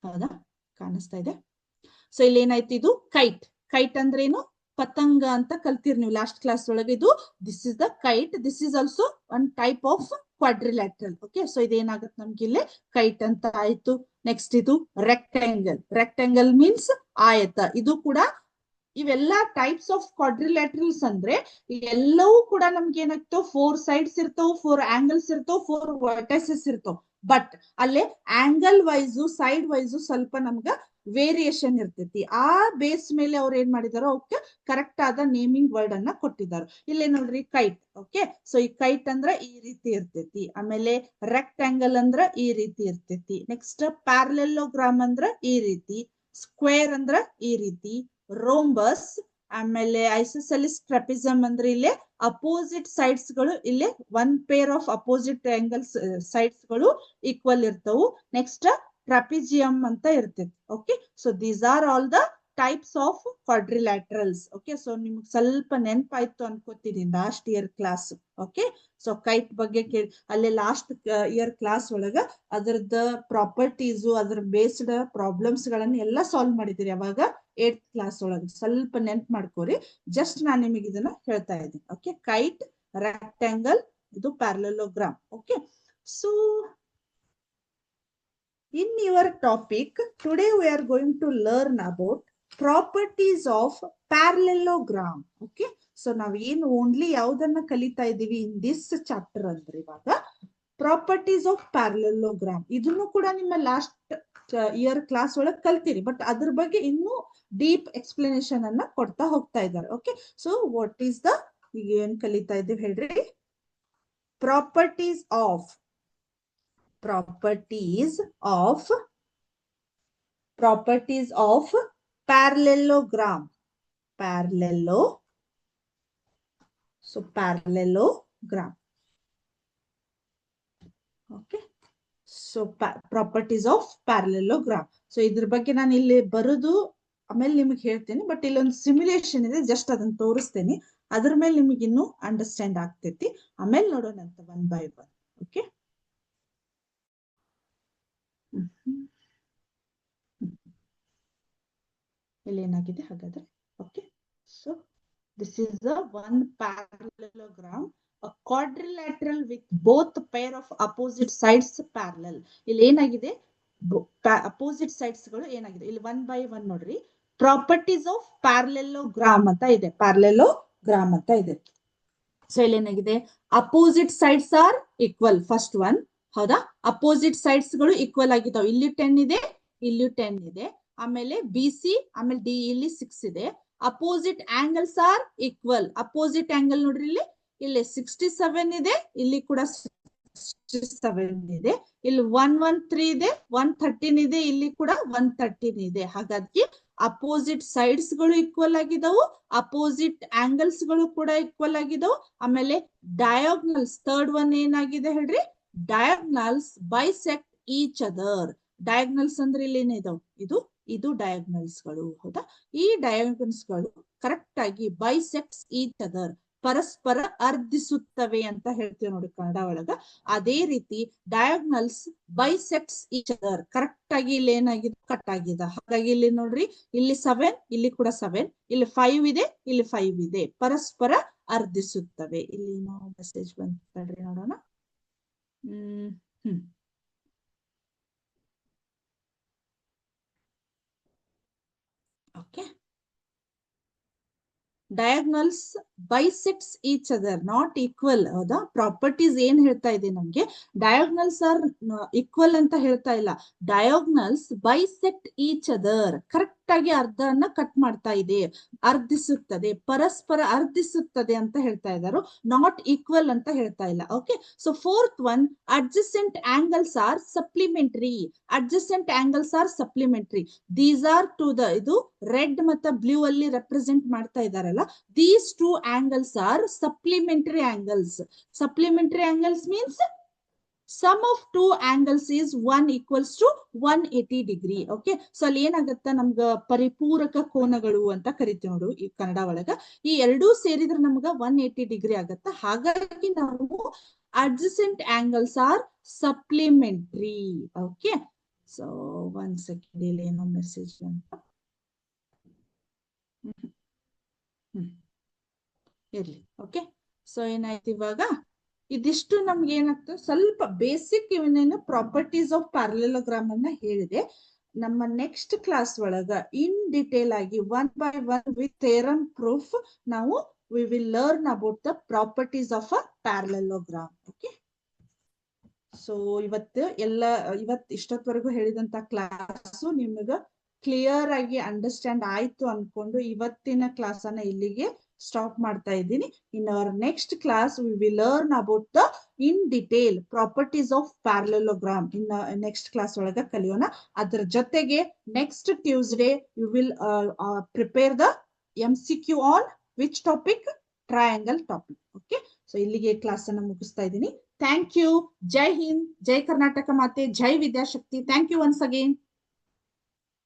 ಹೌದಾ, ಕಾಣಿಸ್ತಾ ಇದೆ. ಸೊ ಇಲ್ಲಿ ಏನಾಯ್ತು, ಇದು ಕೈಟ್ ಅಂದ್ರೆ ಏನು, ಪತಂಗ ಅಂತ ಕಲ್ತೀರಿ ನೀವು ಲಾಸ್ಟ್ ಕ್ಲಾಸ್ ಒಳಗೆ. ಇದು this is the kite, this is also one type of quadrilateral. Okay, so ಇದೇನಾಗುತ್ತೆ ನಮ್ಗೆ ಇಲ್ಲಿ ಕೈಟ್ ಅಂತ ಆಯ್ತು. ನೆಕ್ಸ್ಟ್ ಇದು ರೆಕ್ಟ್ಯಾಂಗಲ್ ಮೀನ್ಸ್ ಆಯತ. ಇದು ಕೂಡ ಇವೆಲ್ಲಾ ಟೈಪ್ಸ್ ಆಫ್ ಕ್ವಾಡ್ರಿಲ್ಯಾಟ್ರಲ್ಸ್ ಅಂದ್ರೆ ಎಲ್ಲವೂ ಕೂಡ ನಮ್ಗೆ ಏನಾಗ್ತಾವ, 4 sides ಇರ್ತಾವ, 4 angles ಇರ್ತಾವ, 4 vertices ಇರ್ತಾವ. ಬಟ್ ಅಲ್ಲೇ ಆಂಗಲ್ ವೈಸು ಸೈಡ್ ವೈಸು ಸ್ವಲ್ಪ ನಮ್ಗ ವೇರಿಯೇಷನ್ ಇರ್ತೈತಿ. ಆ ಬೇಸ್ ಮೇಲೆ ಅವ್ರು ಏನ್ ಮಾಡಿದಾರೋ ಅವಕ್ಕೆ ಕರೆಕ್ಟ್ ಆದ ನೇಮಿಂಗ್ ವರ್ಡ್ ಅನ್ನ ಕೊಟ್ಟಿದ್ದಾರೆ. ಇಲ್ಲೇ ನೋಡ್ರಿ ಕೈಟ್. ಓಕೆ, ಸೊ ಈ ಕೈಟ್ ಅಂದ್ರ ಈ ರೀತಿ ಇರ್ತೈತಿ. ಆಮೇಲೆ ರೆಕ್ಟ್ಯಾಂಗಲ್ ಅಂದ್ರ ಈ ರೀತಿ ಇರ್ತೈತಿ. ನೆಕ್ಸ್ಟ್ ಪ್ಯಾರಲೆಲ್ಲೋಗ್ರಾಮ್ ಅಂದ್ರ ಈ ರೀತಿ, ಸ್ಕ್ವೇರ್ ಅಂದ್ರ ಈ ರೀತಿ, ರೋಂಬಸ್, ಆಮೇಲೆ ಐಸೋಸೆಲಿಸ್ ಟ್ರೆಪಿಸಮ್ ಅಂದ್ರೆ ಇಲ್ಲಿ ಅಪೋಸಿಟ್ ಸೈಡ್ಸ್ ಗಳು, ಇಲ್ಲಿ 1 pair of opposite angles sides ಗಳು ಈಕ್ವಲ್ ಇರ್ತವು. ನೆಕ್ಸ್ಟ್ ಟ್ರಾಪಿಜಿಯಂ ಅಂತ ಇರ್ತೈತಿ. Okay, so these are all the types of quadrilaterals. Okay, so ನಿಮ್ಗೆ ಸ್ವಲ್ಪ ನೆನಪಾಯ್ತು ಅನ್ಕೋತೀನಿ last year class. Okay, so kite ಬಗ್ಗೆ ಕೇಳಿ ಅಲ್ಲೇ ಲಾಸ್ಟ್ ಇಯರ್ ಕ್ಲಾಸ್ ಒಳಗ ಅದರದ ಪ್ರಾಪರ್ಟೀಸು, ಅದ್ರ ಬೇಸ್ಡ್ ಪ್ರಾಬ್ಲಮ್ಸ್ ಗಳನ್ನ ಎಲ್ಲ ಸಾಲ್ವ್ ಮಾಡಿದಿರಿ ಅವಾಗ 8th ಕ್ಲಾಸ್ ಒಳಗೆ. ಸ್ವಲ್ಪ ನೆನ್ಪು ಮಾಡ್ಕೋರಿ, ಜಸ್ಟ್ ನಾನು ನಿಮಗೆ ಇದನ್ನ ಹೇಳ್ತಾ ಇದ್ದೀನಿ. ಓಕೆ, ಕೈಟ್, ರೆಕ್ಟ್ಯಾಂಗಲ್, ಇದು parallelogram. Okay, so in your topic today we are going to learn about properties of parallelogram. Okay, so ನಾವು ಏನು ಓನ್ಲಿ ಯಾವುದನ್ನ ಕಲಿತಾ ಇದೀವಿ ಇನ್ ದಿಸ್ ಚಾಪ್ಟರ್ ಅಂದ್ರೆ ಇವಾಗ ಪ್ರಾಪರ್ಟೀಸ್ ಆಫ್ ಪ್ಯಾರಲೆಲೋಗ್ರಾಮ್. ಇದನ್ನು ಕೂಡ ನಿಮ್ಮ ಲಾಸ್ಟ್ ಇಯರ್ ಕ್ಲಾಸ್ ಒಳಗೆ ಕಲ್ತೀರಿ, ಬಟ್ ಅದ್ರ ಬಗ್ಗೆ ಇನ್ನೂ ಡೀಪ್ ಎಕ್ಸ್ಪ್ಲನೇಷನ್ ಅನ್ನ ಕೊಡ್ತಾ ಹೋಗ್ತಾ ಇದ್ದಾರೆ. Okay, so what is the, ಈಗ ಏನ್ ಕಲಿತಾ ಇದ್ದೀವಿ ಹೇಳ್ರಿ, properties of parallelogram. Parallelogram. Okay, so properties of parallelogram. So ಇದ್ರ ಬಗ್ಗೆ ನಾನು ಇಲ್ಲಿ ಬರೋದು ಆಮೇಲೆ ನಿಮಗೆ ಹೇಳ್ತೇನೆ, ಬಟ್ ಇಲ್ಲೊಂದು ಸಿಮ್ಯುಲೇಷನ್ ಇದೆ, ಜಸ್ಟ್ ಅದನ್ನ ತೋರಿಸ್ತೇನೆ. ಅದ್ರ ಮೇಲೆ ನಿಮಗೆ ಇನ್ನೂ ಅಂಡರ್ಸ್ಟ್ಯಾಂಡ್ ಆಗ್ತೈತಿ. ಆಮೇಲೆ ನೋಡೋಣ ಅಂತ 1 by 1. ಓಕೆ, ಇಲ್ಲಿ ಏನಾಗಿದೆ ಹಾಗಾದ್ರೆ. Okay, so this is the 1 parallelogram, a quadrilateral with both pair of opposite sides parallel. ಇಲ್ಲಿ ಏನಾಗಿದೆ, ಅಪೋಸಿಟ್ ಸೈಡ್ಸ್ ಗಳು ಏನಾಗಿದೆ, ಇಲ್ಲಿ 1 by 1 ನೋಡ್ರಿ. ಪ್ರಾಪರ್ಟೀಸ್ ಆಫ್ ಪ್ಯಾರಲೆಲೋಗ್ರಾಮ್ ಅಂತ ಇದೆ, ಪ್ಯಾರಲೆಲೋಗ್ರಾಮ್ ಅಂತ ಇದೆ. ಸೊ ಇಲ್ಲಿ ಏನಾಗಿದೆ, opposite sides are equal, first one. ಹೌದಾ, ಅಪೋಸಿಟ್ ಸೈಡ್ಸ್ ಗಳು ಈಕ್ವಲ್ ಆಗಿದ್ದಾವೆ. ಇಲ್ಲಿ 10 ಇದೆ, ಇಲ್ಲಿ 10 ಇದೆ. ಆಮೇಲೆ BC, ಆಮೇಲೆ D, ಇಲ್ಲಿ 6 ಇದೆ. Opposite angles are equal. Opposite angle ನೋಡ್ರಿ, ಇಲ್ಲಿ 67 ಇದೆ, ಇಲ್ಲಿ ಕೂಡ 67 ಇದೆ. ಇಲ್ಲಿ 113 ಇದೆ, 113 ಇದೆ, ಇಲ್ಲಿ ಕೂಡ 113 ಇದೆ. ಹಾಗಾಗಿ ಅಪೋಸಿಟ್ ಸೈಡ್ಸ್ ಗಳು ಈಕ್ವಲ್ ಆಗಿದಾವು, ಅಪೋಸಿಟ್ ಆಂಗಲ್ಸ್ ಗಳು ಕೂಡ ಈಕ್ವಲ್ ಆಗಿದಾವು. ಆಮೇಲೆ ಡಯಾಗ್ನಲ್ಸ್, ಥರ್ಡ್ ಒನ್ ಏನಾಗಿದೆ ಹೇಳ್ರಿ, diagonals bisect each other. Diagonals ಅಂದ್ರೆ ಇಲ್ಲಿ ಏನಿದಾವ್, ಇದು ಡಯಾಗ್ನಲ್ಸ್ ಗಳು. ಹೌದಾ, ಈ ಡಯಾಗ್ನಲ್ಸ್ ಗಳು ಕರೆಕ್ಟ್ ಆಗಿ ಬೈಸೆಕ್ಟ್ಸ್ ಈಚ್ ಅದರ್, ಪರಸ್ಪರ ಅರ್ಧಿಸುತ್ತವೆ ಅಂತ ಹೇಳ್ತೀವಿ ನೋಡಿ ಕನ್ನಡ ಒಳಗ. ಅದೇ ರೀತಿ ಡಯಾಗ್ನಲ್ಸ್ ಬೈಸೆಕ್ಟ್ಸ್ ಈಚ್ ಅದರ್, ಕರೆಕ್ಟ್ ಆಗಿ ಇಲ್ಲಿ ಏನಾಗಿದೆ, ಕಟ್ ಆಗಿದೆ. ಹಾಗಾಗಿ ಇಲ್ಲಿ ನೋಡ್ರಿ, ಇಲ್ಲಿ 7, ಇಲ್ಲಿ ಕೂಡ 7, ಇಲ್ಲಿ 5 ಇದೆ, ಇಲ್ಲಿ 5 ಇದೆ, ಪರಸ್ಪರ ಅರ್ಧಿಸುತ್ತವೆ. ಇಲ್ಲಿ ನಾವು ಮೆಸೇಜ್ ಬಂದ್ರಿ ನೋಡೋಣ. Okay. Diagonals ಬೈಸೆಕ್ಟ್ಸ್ each other not equal. ಹೌದಾ? ಪ್ರಾಪರ್ಟೀಸ್ ಏನ್ ಹೇಳ್ತಾ ಇದೆ ನಮ್ಗೆ, ಡಯಾಗ್ನಲ್ಸ್ ಆರ್ ಈಕ್ವಲ್ ಅಂತ ಹೇಳ್ತಾ ಇಲ್ಲ. Diagonals bisect each other, correct ಆಗಿ ಅರ್ಧನ ಕಟ್ ಮಾಡ್ತಾ ಇದೆ, ಅರ್ಧಿಸುತ್ತದೆ, ಪರಸ್ಪರ ಅರ್ಧಿಸುತ್ತದೆ ಅಂತ ಹೇಳ್ತಾ ಇದ್ದಾರೆ, ನಾಟ್ ಈಕ್ವಲ್ ಅಂತ ಹೇಳ್ತಾ ಇಲ್ಲ. Okay. So fourth one, adjacent angles are supplementary. Adjacent angles are supplementary. These are to the, ಇದು ರೆಡ್ ಮತ್ತೆ ಬ್ಲೂ ಅಲ್ಲಿ ರೆಪ್ರೆಸೆಂಟ್ ಮಾಡ್ತಾ ಇದಾರಲ್ಲ, these two angles are supplementary angles. Supplementary angles means sum of two angles is 1 equals to 180 degree. Okay. So ಅಲ್ಲಿ ಏನಾಗತ್ತ, ನಮ್ಗ ಪರಿಪೂರಕ ಕೋನಗಳು ಅಂತ ಕರಿತೀವಿ ನೋಡು ಈ ಕನ್ನಡ ಒಳಗ. ಈ ಎರಡೂ ಸೇರಿದ್ರೆ ನಮ್ಗ 180 ಡಿಗ್ರಿ ಆಗತ್ತ. ಹಾಗಾಗಿ ನಾವು adjacent angles are supplementary. Okay. So 1 second, ಇಲ್ಲಿ ಏನೋ ಮೆಸೇಜ್ ಅಂತ ಇರ್ಲಿ. ಓಕೆ. ಸೊ ಏನಾಯ್ತು ಇವಾಗ, ಇದಿಷ್ಟು ನಮ್ಗೆ ಏನಾಗ್ತದೆ, ಸ್ವಲ್ಪ ಬೇಸಿಕ್ ಇವನೇನು ಪ್ರಾಪರ್ಟೀಸ್ ಆಫ್ ಪ್ಯಾರಲೆಲೋಗ್ರಾಮ್ ಅನ್ನ ಹೇಳಿದೆ. ನಮ್ಮ ನೆಕ್ಸ್ಟ್ ಕ್ಲಾಸ್ ಒಳಗ ಇನ್ ಡಿಟೇಲ್ ಆಗಿ 1 by 1 ವಿತ್ ಥಿಯರಮ್ ಪ್ರೂಫ್ ನಾವು V will learn about the properties of a parallelogram. Okay. So ಇವತ್ತು ಇಷ್ಟೊತ್ತವರೆಗೂ ಹೇಳಿದಂತ ಕ್ಲಾಸು ನಿಮಗ ಕ್ಲಿಯರ್ ಆಗಿ ಅಂಡರ್ಸ್ಟ್ಯಾಂಡ್ ಆಯ್ತು ಅನ್ಕೊಂಡು ಇವತ್ತಿನ ಕ್ಲಾಸ್ ಅನ್ನ ಇಲ್ಲಿಗೆ ಸ್ಟಾಪ್ ಮಾಡ್ತಾ ಇದ್ದೀನಿ. In our next class we will learn about the in detail properties of parallelogram. In next class ಒಳಗ ಕಲಿಯೋಣ. ಅದರ ಜೊತೆಗೆ next Tuesday you will prepare the MCQ on which topic? Triangle topic. Okay. So ಇಲ್ಲಿಗೆ class ಅನ್ನ ಮುಗಿಸ್ತಾ ಇದ್ದೀನಿ. Thank you. ಜೈ ಹಿಂದ್, ಜೈ ಕರ್ನಾಟಕ ಮಾತೆ, ಜೈ Vidyashakti. Thank you once again.